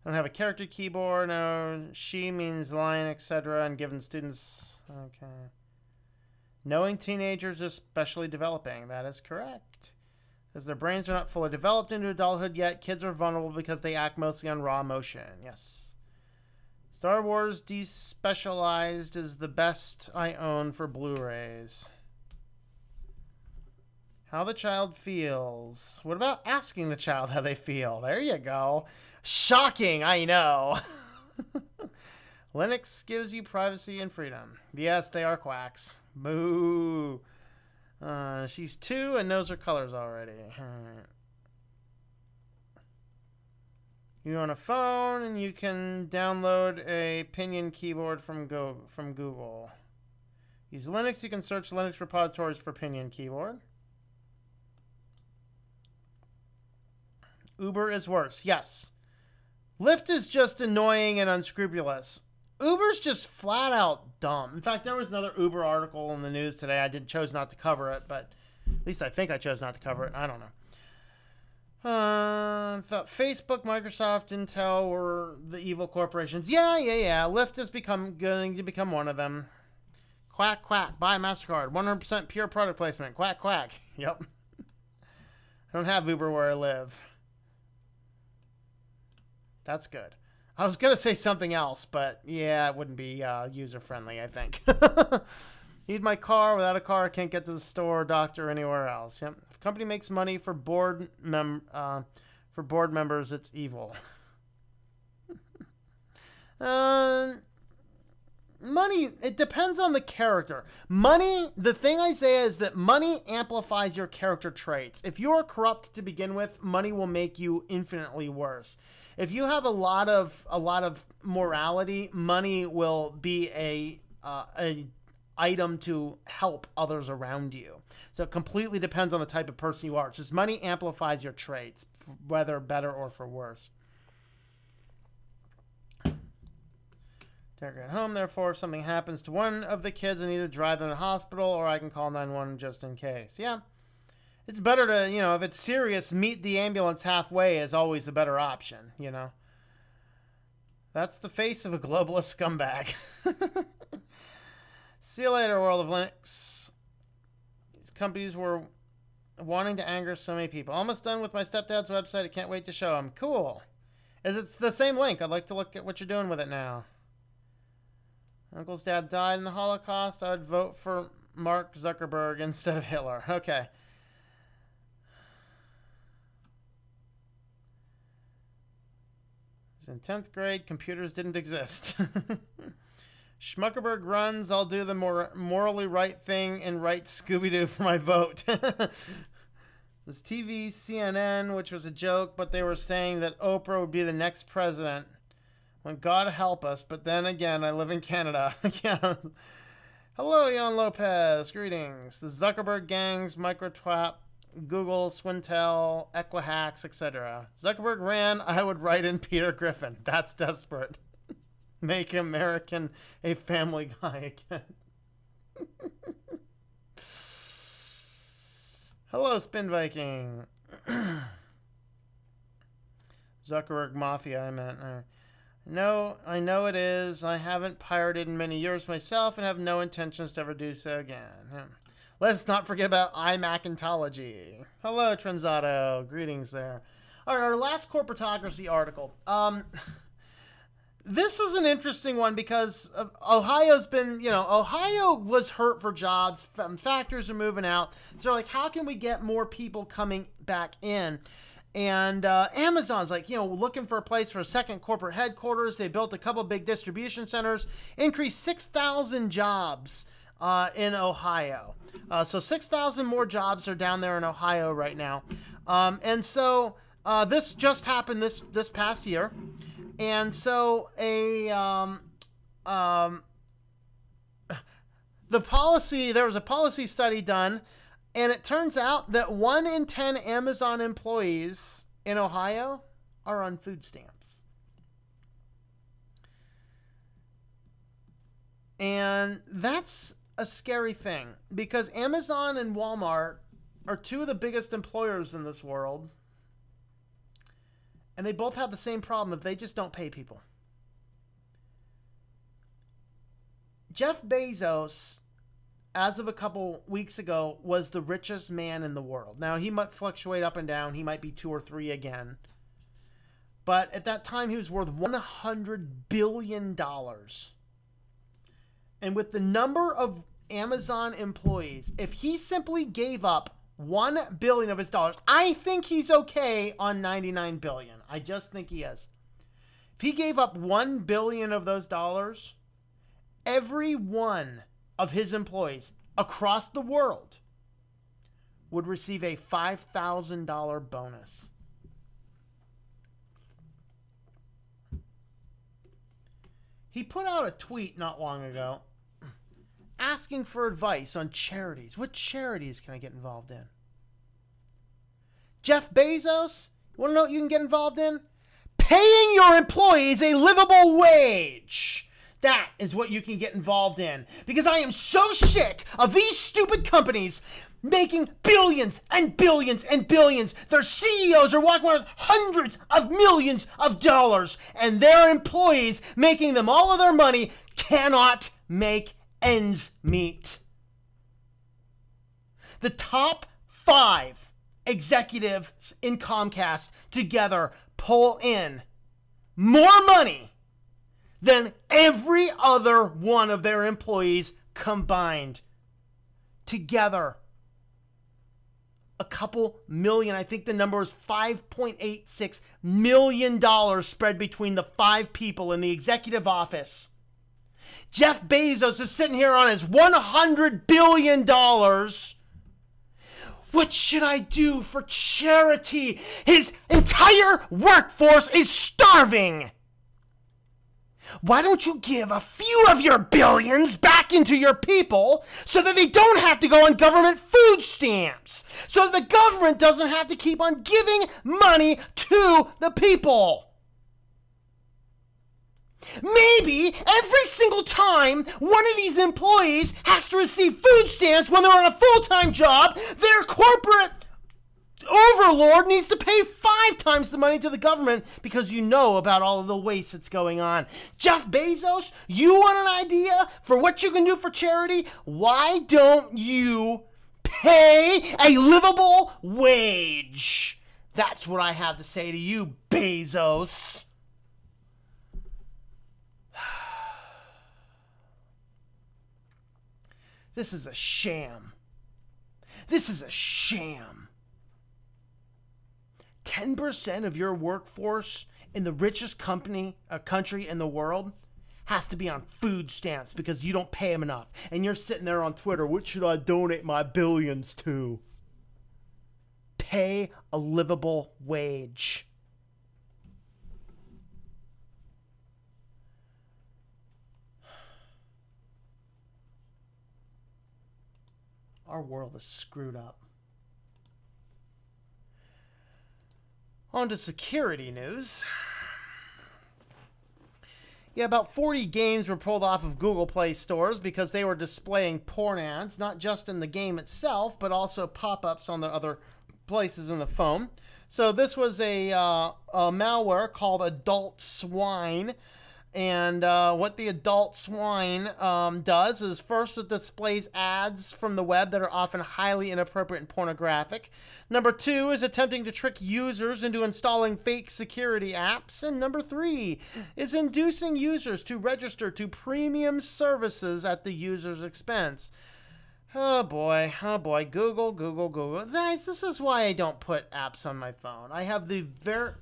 I don't have a character keyboard. No, she means lion, etc. And given students... Okay. Knowing teenagers is especially developing. That is correct. Because their brains are not fully developed into adulthood yet. Kids are vulnerable because they act mostly on raw emotion. Yes. Star Wars Despecialized is the best I own for Blu-rays. How the child feels. What about asking the child how they feel? There you go. Shocking, I know. Linux gives you privacy and freedom. Yes, they are quacks. Boo. She's 2 and knows her colors already. You're on a phone and you can download a Pinion keyboard from Google. Use Linux. You can search Linux repositories for Pinion keyboard. Uber is worse. Yes. Lyft is just annoying and unscrupulous. Uber's just flat out dumb. In fact, there was another Uber article in the news today. I chose not to cover it, but at least I think I chose not to cover it. I don't know. Thought Facebook, Microsoft, Intel were the evil corporations. Yeah. Lyft is going to become one of them. Quack, quack. Buy MasterCard. 100% pure product placement. Quack, quack. Yep. I don't have Uber where I live. That's good. I was going to say something else, but yeah, it wouldn't be user-friendly, I think. Need my car. Without a car, I can't get to the store, doctor, or anywhere else. Yep. If a company makes money for board members, it's evil. Money, it depends on the character. Money, the thing I say is that money amplifies your character traits. If you are corrupt to begin with, money will make you infinitely worse. If you have a lot of morality, money will be a item to help others around you. So it completely depends on the type of person you are. It's just money amplifies your traits, whether better or for worse. Derek at home, therefore, if something happens to one of the kids, I need to drive them to the hospital, or I can call 911 just in case. Yeah. It's better to, if it's serious, meet the ambulance halfway is always a better option, That's the face of a globalist scumbag. See you later, World of Linux. These companies were wanting to anger so many people. Almost done with my stepdad's website. I can't wait to show him. Cool. It's the same link. I'd like to look at what you're doing with it now. Uncle's dad died in the Holocaust. I would vote for Mark Zuckerberg instead of Hitler. Okay. In 10th grade, computers didn't exist. Schmuckerberg runs. I'll do the morally right thing and write Scooby-Doo for my vote. This TV, CNN, which was a joke, but they were saying that Oprah would be the next president. When God help us, but then again, I live in Canada. Yeah. Hello, Jan Lopez. Greetings. The Zuckerberg gangs, Microtwap, Google, Swintel, Equihacks, etc. Zuckerberg ran, I would write in Peter Griffin. That's desperate. Make American a family guy again. Hello, Spin Viking. Zuckerberg Mafia, I meant. No, I know it is. I haven't pirated in many years myself and have no intentions to ever do so again. Let's not forget about iMacintology. Hello, Trenzato. Greetings there. All right, our last corporatocracy article. this is an interesting one because Ohio's been, Ohio was hurt for jobs. Factories are moving out. So like, how can we get more people coming back in? And Amazon's like, looking for a place for a second corporate headquarters. They built a couple big distribution centers, increased 6,000 jobs in Ohio. So 6,000 more jobs are down there in Ohio right now. And so this just happened this past year. And so there was a policy study done, and it turns out that 1 in 10 Amazon employees in Ohio are on food stamps. And that's a scary thing because Amazon and Walmart are 2 of the biggest employers in this world. And they both have the same problem if they just don't pay people. Jeff Bezos, as of a couple weeks ago, was the richest man in the world. Now, he might fluctuate up and down. He might be 2 or 3 again. But at that time, he was worth $100 billion. And with the number of Amazon employees, if he simply gave up $1 billion of his dollars, I think he's okay on $99 billion. I just think he is. If he gave up $1 billion of those dollars, every one of his employees across the world would receive a $5,000 bonus. He put out a tweet not long ago asking for advice on charities. What charities can I get involved in? Jeff Bezos, you want to know what you can get involved in? Paying your employees a livable wage. That is what you can get involved in. Because I am so sick of these stupid companies making billions and billions and billions. Their CEOs are walking around with hundreds of millions of dollars, and their employees, making them all of their money, cannot make ends meet. The top 5 executives in Comcast together pull in more money than every other one of their employees combined. Together. A couple million, I think the number is $5.86 million spread between the 5 people in the executive office. Jeff Bezos is sitting here on his $100 billion. What should I do for charity? His entire workforce is starving. Why don't you give a few of your billions back into your people so that they don't have to go on government food stamps? So that the government doesn't have to keep on giving money to the people. Maybe every single time one of these employees has to receive food stamps when they're on a full-time job, their corporate overlord needs to pay 5 times the money to the government because you know about all of the waste that's going on. Jeff Bezos, you want an idea for what you can do for charity? Why don't you pay a livable wage? That's what I have to say to you, Bezos. This is a sham. This is a sham. 10% of your workforce in the richest country in the world has to be on food stamps because you don't pay them enough. And you're sitting there on Twitter, what should I donate my billions to? Pay a livable wage. Our world is screwed up. On to security news. Yeah, about 40 games were pulled off of Google Play stores because they were displaying porn ads, not just in the game itself, but also pop-ups on the other places in the phone. So this was a malware called Adult Swine, And what the adult swine does is, first, it displays ads from the web that are often highly inappropriate and pornographic. Number 2 is attempting to trick users into installing fake security apps. And number 3 is inducing users to register to premium services at the user's expense. Oh boy, Google. This is why I don't put apps on my phone. I have the bare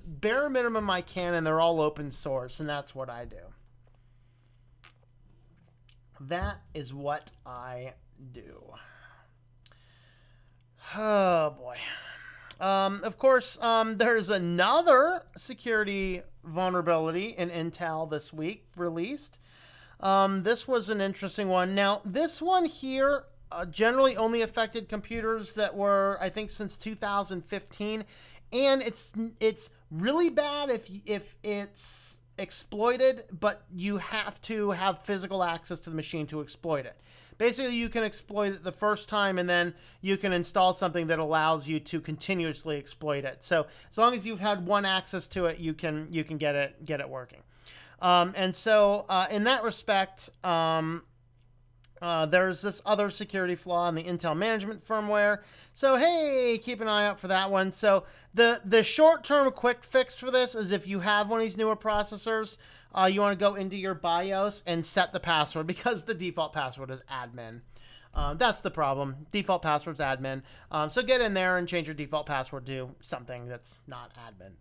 minimum I can, and they're all open source, and that's what I do. That is what I do. Oh boy. Of course, there's another security vulnerability in Intel this week released. This was an interesting one. Now, this one here generally only affected computers that were, I think, since 2015, and it's really bad if it's exploited, but you have to have physical access to the machine to exploit it. Basically, you can exploit it the first time, and then you can install something that allows you to continuously exploit it. So as long as you've had one access to it, you can get it working. And so in that respect, there's this other security flaw in the Intel management firmware. So, hey, keep an eye out for that one. So the short-term quick fix for this is, if you have one of these newer processors, you want to go into your BIOS and set the password, because the default password is admin. That's the problem. Default password's admin. So get in there and change your default password to something that's not admin.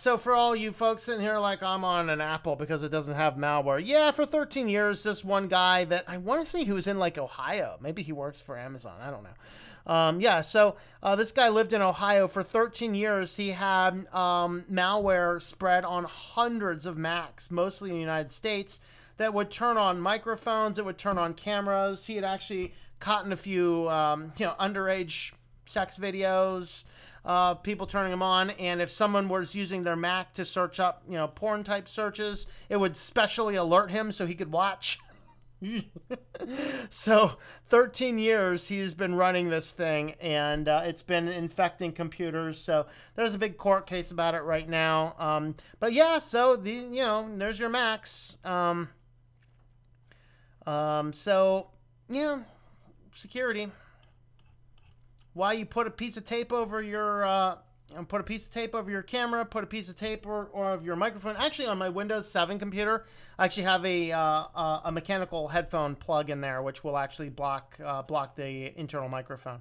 So for all you folks sitting here like, I'm on an Apple because it doesn't have malware. Yeah, for 13 years, this one guy that I want to say he was in like Ohio. Maybe he works for Amazon. I don't know. Yeah, so this guy lived in Ohio for 13 years. He had malware spread on hundreds of Macs, mostly in the United States, that would turn on microphones, it would turn on cameras. He had actually caught in a few underage sex videos, people turning them on, and if someone was using their Mac to search up, porn type searches, it would specially alert him so he could watch. So 13 years he's been running this thing, and it's been infecting computers. So there's a big court case about it right now. But yeah, so there's your Macs. So yeah, security. Why you put a piece of tape over your camera, put a piece of tape or of your microphone. Actually, on my Windows 7 computer, I actually have a mechanical headphone plug in there, which will actually block the internal microphone.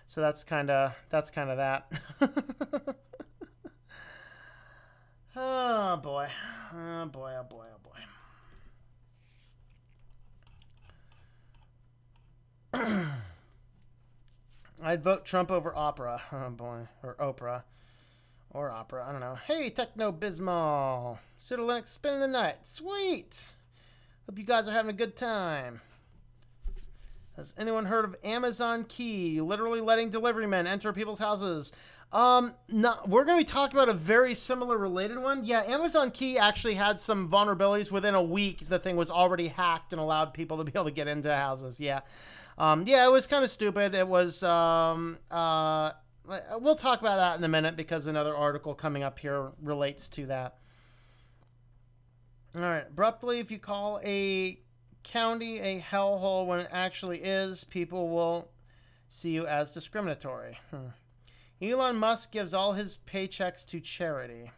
So that's kind of that. Oh boy. I'd vote Trump over Opera. Oh boy. Or Oprah. Or Opera. I don't know. Hey, Techno Bismol. Pseudo Linux spending the night. Sweet. Hope you guys are having a good time. Has anyone heard of Amazon Key? Literally letting delivery men enter people's houses. No, we're going to be talking about a very similar related one. Yeah, Amazon Key actually had some vulnerabilities. Within a week, the thing was already hacked and allowed people to be able to get into houses. Yeah. Yeah, it was kind of stupid. It was, we'll talk about that in a minute, because another article coming up here relates to that. All right. Abruptly, if you call a county a hellhole when it actually is, people will see you as discriminatory. Elon Musk gives all his paychecks to charity.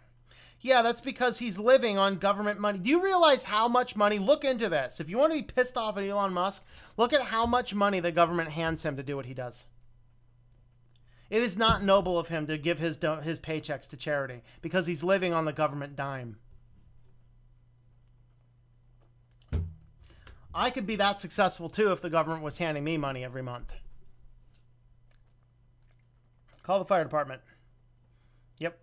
Yeah, that's because he's living on government money. Do you realize how much money? Look into this. If you want to be pissed off at Elon Musk, look at how much money the government hands him to do what he does. It is not noble of him to give his paychecks to charity, because he's living on the government dime. I could be that successful too if the government was handing me money every month. Call the fire department. Yep.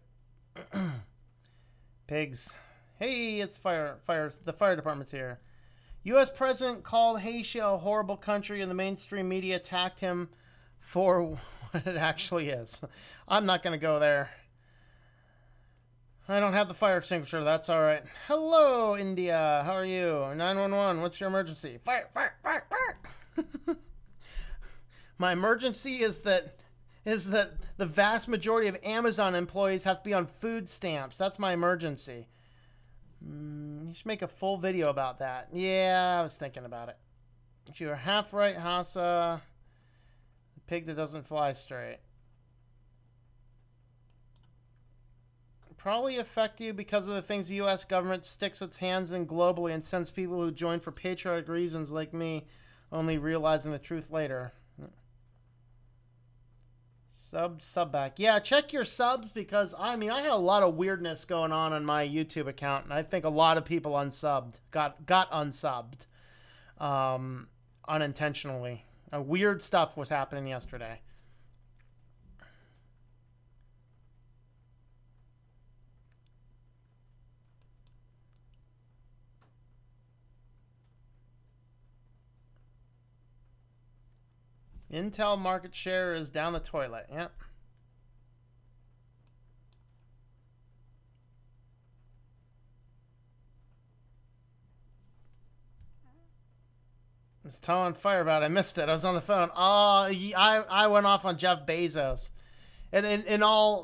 Pigs. Hey, it's the fire department's here. U.S. President called Haiti a horrible country, and the mainstream media attacked him for what it actually is. I'm not going to go there. I don't have the fire extinguisher. That's all right. Hello, India. How are you? 911. What's your emergency? Fire, fire, fire, fire. My emergency is that is that the vast majority of Amazon employees have to be on food stamps. That's my emergency. You should make a full video about that. Yeah, I was thinking about it. You're half right, Hassa. The pig that doesn't fly straight. Probably affect you because of the things the U.S. government sticks its hands in globally and sends people who join for patriotic reasons like me, only realizing the truth later. Sub back. Yeah, check your subs because, I mean, I had a lot of weirdness going on my YouTube account, and I think a lot of people unsubbed, got unsubbed unintentionally. Weird stuff was happening yesterday. Intel market share is down the toilet. Yep. I was on fire about it. I missed it. I was on the phone. Oh, I went off on Jeff Bezos. And in all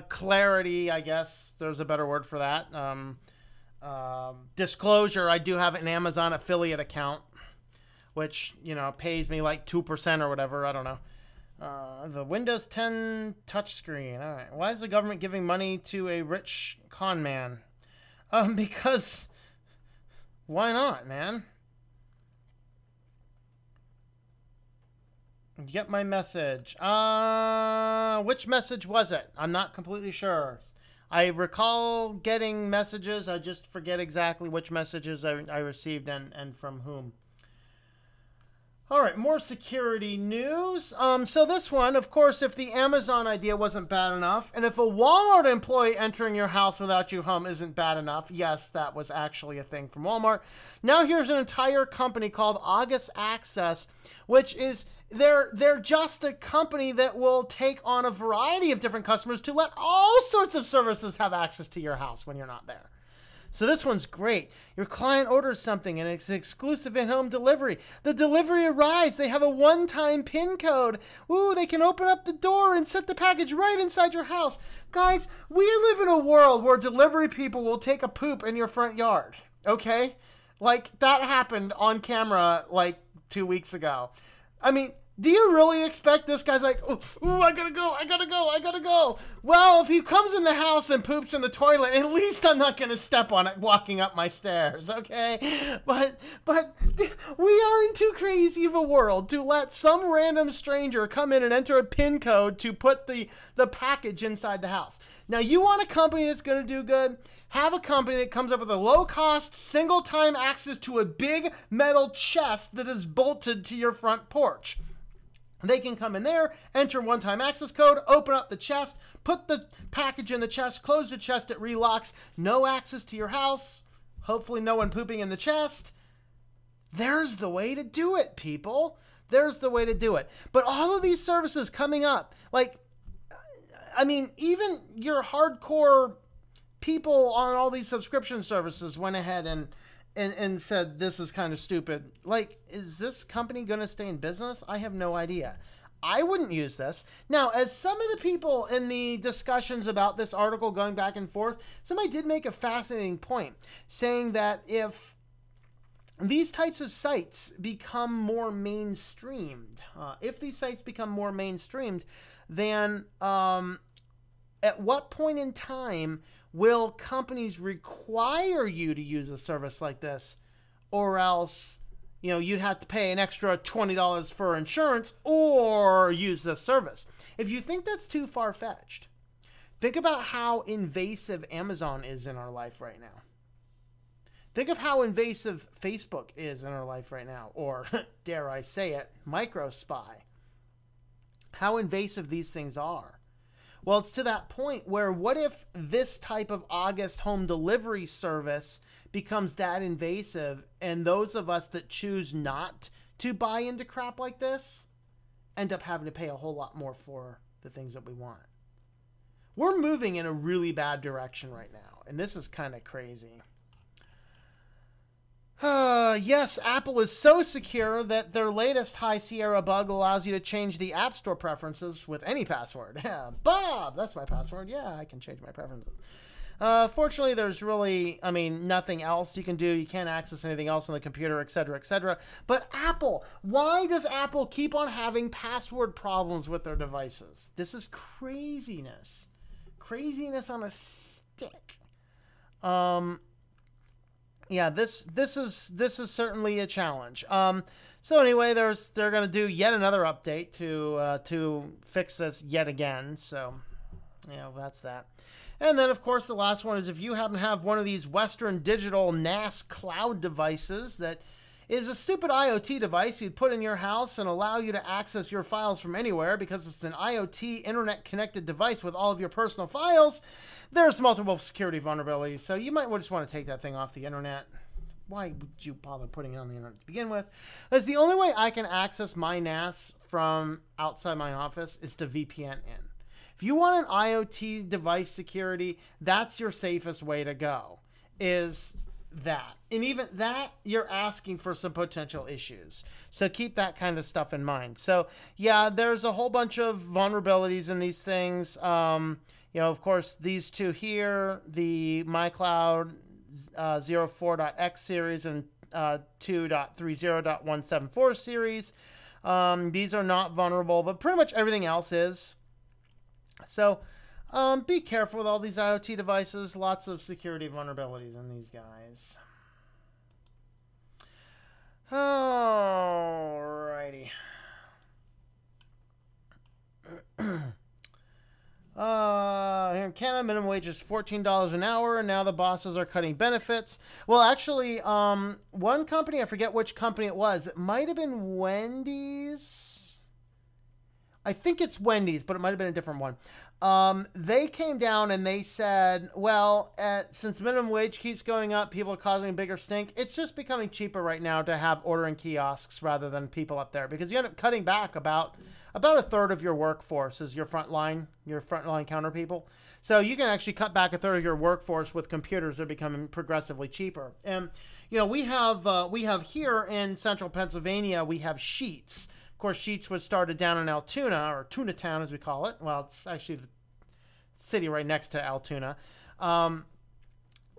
clarity, I guess there's a better word for that. Disclosure, I do have an Amazon affiliate account, which, you know, pays me like 2% or whatever. I don't know. The Windows 10 touchscreen. All right. Why is the government giving money to a rich con man? Because why not, man? Get my message. Which message was it? I'm not completely sure. I recall getting messages. I just forget exactly which messages I received and from whom. All right, more security news. So this one, of course, if the Amazon idea wasn't bad enough, and if a Walmart employee entering your house without you home isn't bad enough, yes, that was actually a thing from Walmart. Now here's an entire company called August Access, which is they're just a company that will take on a variety of different customers to let all sorts of services have access to your house when you're not there. So this one's great. Your client orders something and it's exclusive in-home delivery. The delivery arrives. They have a one-time PIN code. Ooh, they can open up the door and set the package right inside your house. Guys, we live in a world where delivery people will take a poop in your front yard. Okay? Like, that happened on camera like 2 weeks ago. I mean, do you really expect this guy's like, ooh, I gotta go. Well, if he comes in the house and poops in the toilet, at least I'm not gonna step on it walking up my stairs, okay? But we are in too crazy of a world to let some random stranger come in and enter a PIN code to put the package inside the house. Now, you want a company that's gonna do good? Have a company that comes up with a low-cost, single-time access to a big metal chest that is bolted to your front porch. They can come in there, enter one-time access code, open up the chest, put the package in the chest, close the chest, it relocks, no access to your house, hopefully no one pooping in the chest. There's the way to do it, people. There's the way to do it. But all of these services coming up, like, I mean, even your hardcore people on all these subscription services went ahead and said this is kind of stupid. Like, is this company going to stay in business? I have no idea. I wouldn't use this. Now, as some of the people in the discussions about this article going back and forth, somebody did make a fascinating point, saying that if these types of sites become more mainstreamed, then at what point in time will companies require you to use a service like this, or else, you know, you'd have to pay an extra $20 for insurance or use this service? If you think that's too far-fetched, think about how invasive Amazon is in our life right now. Think of how invasive Facebook is in our life right now, or, dare I say it, MicroSpy. How invasive these things are. Well, it's to that point where what if this type of August home delivery service becomes that invasive, and those of us that choose not to buy into crap like this end up having to pay a whole lot more for the things that we want? We're moving in a really bad direction right now, and this is kind of crazy. Yes, Apple is so secure that their latest High Sierra bug allows you to change the App Store preferences with any password. Yeah, Bob, that's my password. Yeah, I can change my preferences. Fortunately, there's really, nothing else you can do. You can't access anything else on the computer, etc., etc. But Apple, why does Apple keep on having password problems with their devices? This is craziness. Craziness on a stick. Yeah, this is certainly a challenge. So anyway, they're going to do yet another update to fix this yet again. So, that's that. And then, of course, the last one is if you happen to have one of these Western Digital NAS cloud devices that is a stupid IoT device you'd put in your house and allow you to access your files from anywhere because it's an IoT internet-connected device with all of your personal files, there's multiple security vulnerabilities. So you might just want to take that thing off the internet. Why would you bother putting it on the internet to begin with? Because the only way I can access my NAS from outside my office is to VPN in. If you want an IoT device security, that's your safest way to go, is that. And even that, you're asking for some potential issues. So keep that kind of stuff in mind. So yeah, there's a whole bunch of vulnerabilities in these things. Of course, these two here, the MyCloud 04.x series and 2.30.174 series. These are not vulnerable, but pretty much everything else is. So be careful with all these IoT devices. Lots of security vulnerabilities in these guys. Alrighty. Here in Canada, minimum wage is $14 an hour, and now the bosses are cutting benefits. Well, actually, one company, I forget which company it was. It might have been Wendy's. I think it's Wendy's, but it might have been a different one. They came down and they said, well, since minimum wage keeps going up, people are causing a bigger stink. It's just becoming cheaper right now to have ordering kiosks rather than people up there because you end up cutting back about a third of your workforce is your frontline counter people. So you can actually cut back a third of your workforce with computers that are becoming progressively cheaper. And, we have here in central Pennsylvania, we have Sheetz. Of course, Sheetz was started down in Altoona, or Tuna Town as we call it. Well, it's actually the city right next to Altoona. And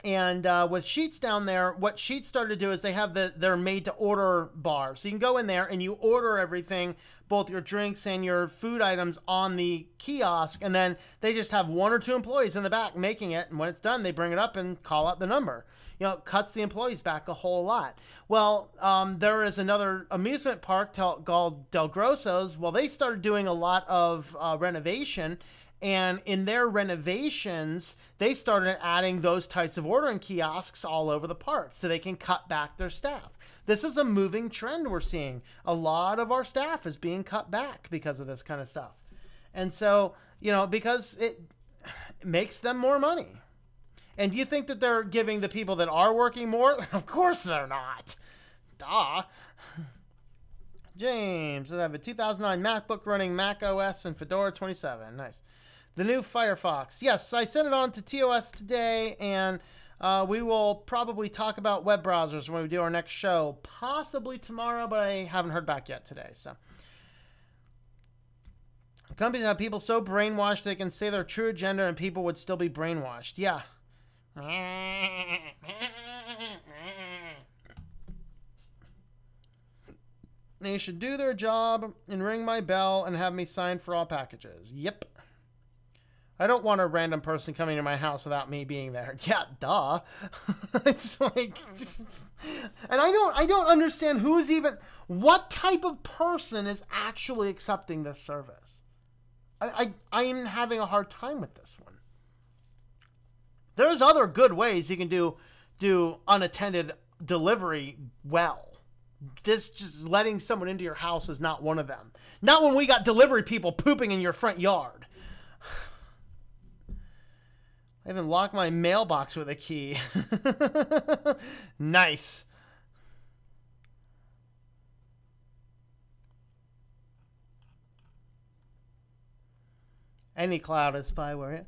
with Sheetz down there, what Sheetz started to do is they have their made-to-order bar. So you can go in there and you order everything, both your drinks and your food items on the kiosk, and then they just have one or two employees in the back making it, and when it's done, they bring it up and call out the number. It cuts the employees back a whole lot. Well, there is another amusement park called Del Grosso's. Well, they started doing a lot of renovation, and in their renovations, they started adding those types of ordering kiosks all over the park so they can cut back their staff. This is a moving trend we're seeing. A lot of our staff is being cut back because of this kind of stuff. And so, because it makes them more money. And do you think that they're giving the people that are working more? Of course they're not. Duh. James, I have a 2009 MacBook running Mac OS and Fedora 27. Nice. The new Firefox. Yes, I sent it on to TOS today, and we will probably talk about web browsers when we do our next show. Possibly tomorrow, but I haven't heard back yet today. So, companies have people so brainwashed they can say their true agenda and people would still be brainwashed. Yeah. They should do their job and ring my bell and have me sign for all packages. Yep. I don't want a random person coming to my house without me being there. Yeah, duh. It's like, and I don't understand what type of person is actually accepting this service. I am having a hard time with this one. There's other good ways you can do unattended delivery well. This just letting someone into your house is not one of them. Not when we got delivery people pooping in your front yard. I even locked my mailbox with a key. Nice. Any cloud is spyware.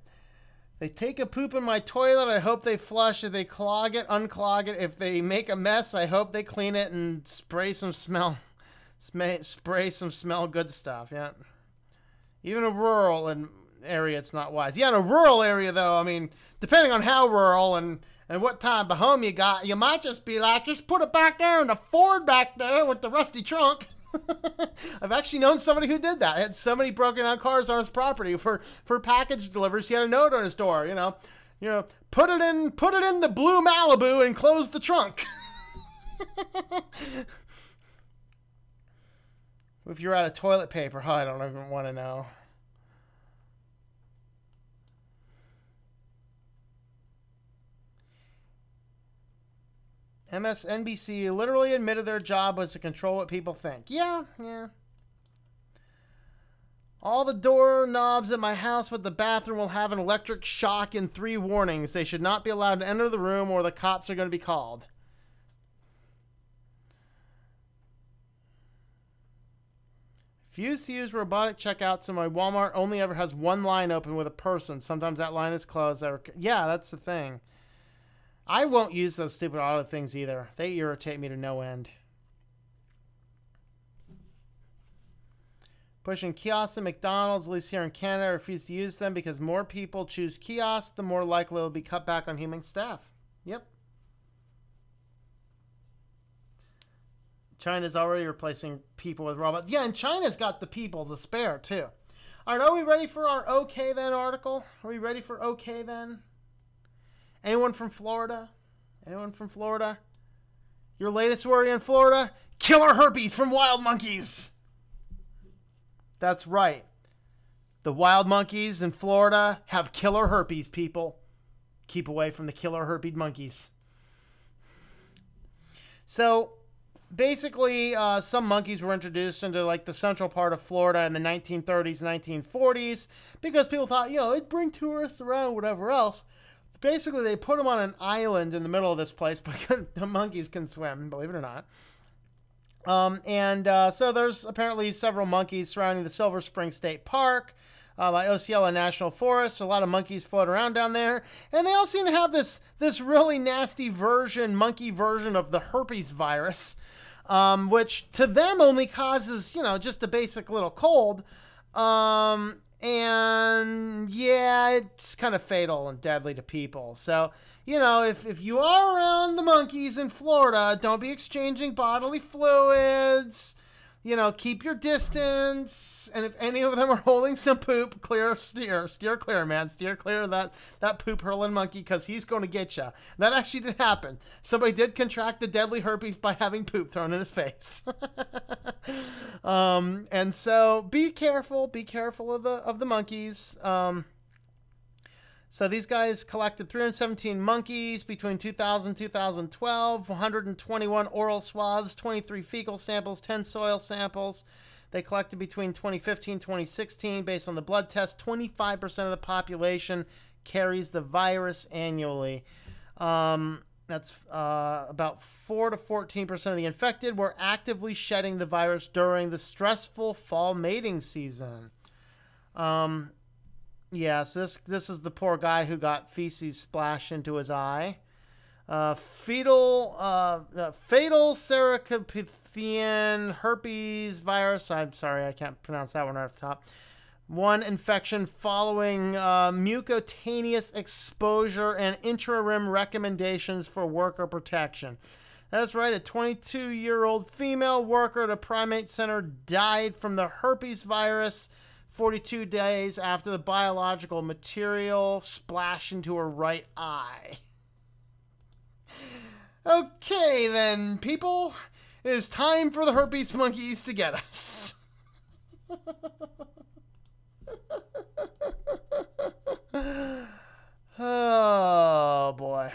They take a poop in my toilet. I hope they flush. If they clog it, unclog it. If they make a mess, I hope they clean it and spray some smell good stuff. Yeah. Even a rural area, it's not wise. Yeah, in a rural area, though, I mean, depending on how rural and what type of home you got, you might just be like, just put it back there in the Ford back there with the rusty trunk. I've actually known somebody who did that. He had so many broken down cars on his property for package deliveries. He had a note on his door, you know, put it in the blue Malibu and close the trunk. If you're out of toilet paper, I don't even want to know. MSNBC literally admitted their job was to control what people think. Yeah. All the doorknobs at my house with the bathroom will have an electric shock and 3 warnings. They should not be allowed to enter the room or the cops are going to be called. Refuse to use robotic checkouts, and my Walmart only ever has one line open with a person. Sometimes that line is closed. Yeah, that's the thing. I won't use those stupid auto things either. They irritate me to no end. Pushing kiosks at McDonald's, at least here in Canada, I refuse to use them because more people choose kiosks, the more likely it will be cut back on human staff. Yep. China's already replacing people with robots. Yeah, and China's got the people to spare, too. All right, are we ready for our OK Then article? Are we ready for OK Then? Anyone from Florida? Anyone from Florida? Your latest worry in Florida? Killer herpes from wild monkeys. That's right. The wild monkeys in Florida have killer herpes, people. Keep away from the killer herpes monkeys. So, basically, some monkeys were introduced into like the central part of Florida in the 1930s, 1940s, because people thought, it'd bring tourists around, whatever else. Basically, they put them on an island in the middle of this place, but the monkeys can swim, believe it or not. So there's apparently several monkeys surrounding the Silver Spring State Park by Osceola National Forest. A lot of monkeys float around down there, and they all seem to have this really nasty monkey version of the herpes virus, which to them only causes, just a basic little cold. And yeah, it's kind of fatal and deadly to people. So, if you are around the monkeys in Florida, don't be exchanging bodily fluids. Keep your distance. And if any of them are holding some poop, steer clear, man. Steer clear of that poop hurling monkey, because he's going to get you. That actually did happen. Somebody did contract the deadly herpes by having poop thrown in his face. And so be careful of the monkeys. So these guys collected 317 monkeys between 2000 and 2012, 121 oral swabs, 23 fecal samples, 10 soil samples. They collected between 2015 and 2016 based on the blood test. 25% of the population carries the virus annually. That's about 4 to 14% of the infected were actively shedding the virus during the stressful fall mating season. Yes, this is the poor guy who got feces splashed into his eye. Fatal Sarcopithian herpes virus. I'm sorry, I can't pronounce that one right off the top. One infection following mucocutaneous exposure and interim recommendations for worker protection. That's right, a 22-year-old female worker at a primate center died from the herpes virus 42 days after the biological material splashed into her right eye. Okay then, people. It is time for the herpes monkeys to get us. Oh, boy.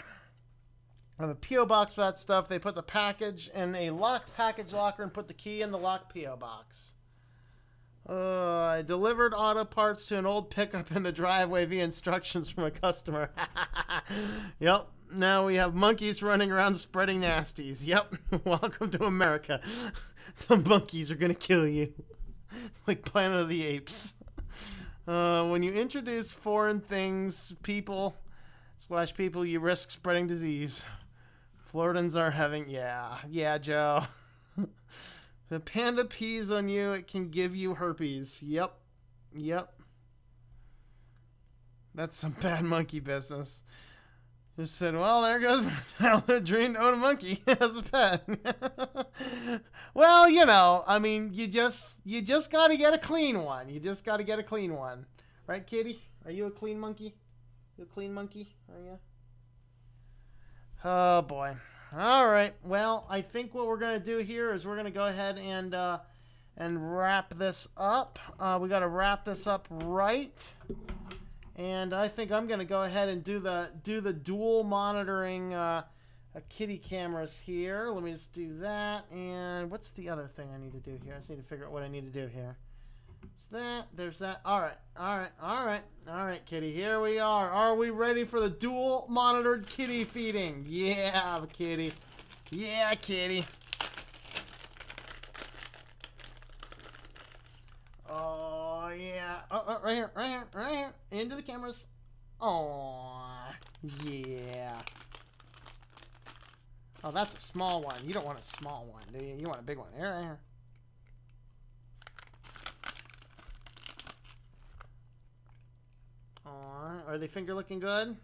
I have a P.O. box for that stuff. They put the package in a locked package locker and put the key in the locked P.O. box. I delivered auto parts to an old pickup in the driveway via instructions from a customer. Yep. Now we have monkeys running around spreading nasties. Yep. Welcome to America. The monkeys are going to kill you. It's like Planet of the Apes. When you introduce foreign things, people, you risk spreading disease. Floridans are having, yeah, Joe. The panda pees on you, it can give you herpes. Yep. That's some bad monkey business. Just said, well, there goes my childhood dream to own a monkey as a pet. Well, you know, I mean, you just got to get a clean one. You just got to get a clean one. Right, kitty? Are you a clean monkey? You a clean monkey? Are you? Oh, boy. All right. Well, I think what we're going to do here is we're going to go ahead and wrap this up. We got to wrap this up right. And I think I'm going to go ahead and do the dual monitoring kitty cameras here. Let me just do that. And what's the other thing I need to do here? I just need to figure out what I need to do here. There's that. All right, kitty. Here we are. Are we ready for the dual monitored kitty feeding? Yeah, kitty. Yeah, kitty. Oh, yeah. Oh, right here. Into the cameras. Oh, yeah. Oh, that's a small one. You don't want a small one, do you? You want a big one. Here, right here. Oh, are they finger looking good?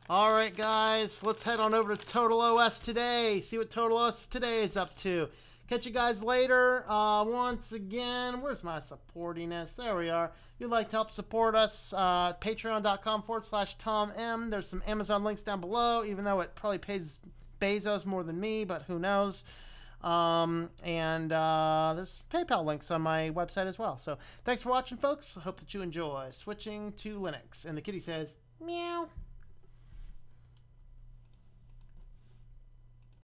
All right, guys, let's head on over to Total OS today. See what Total OS today is up to. Catch you guys later. Once again, where's my supportiness? There we are. If you'd like to help support us, patreon.com/Tom M. There's some Amazon links down below, even though it probably pays Bezos more than me, but who knows. There's PayPal links on my website as well. So thanks for watching, folks. I hope that you enjoy switching to Linux. And the kitty says, meow.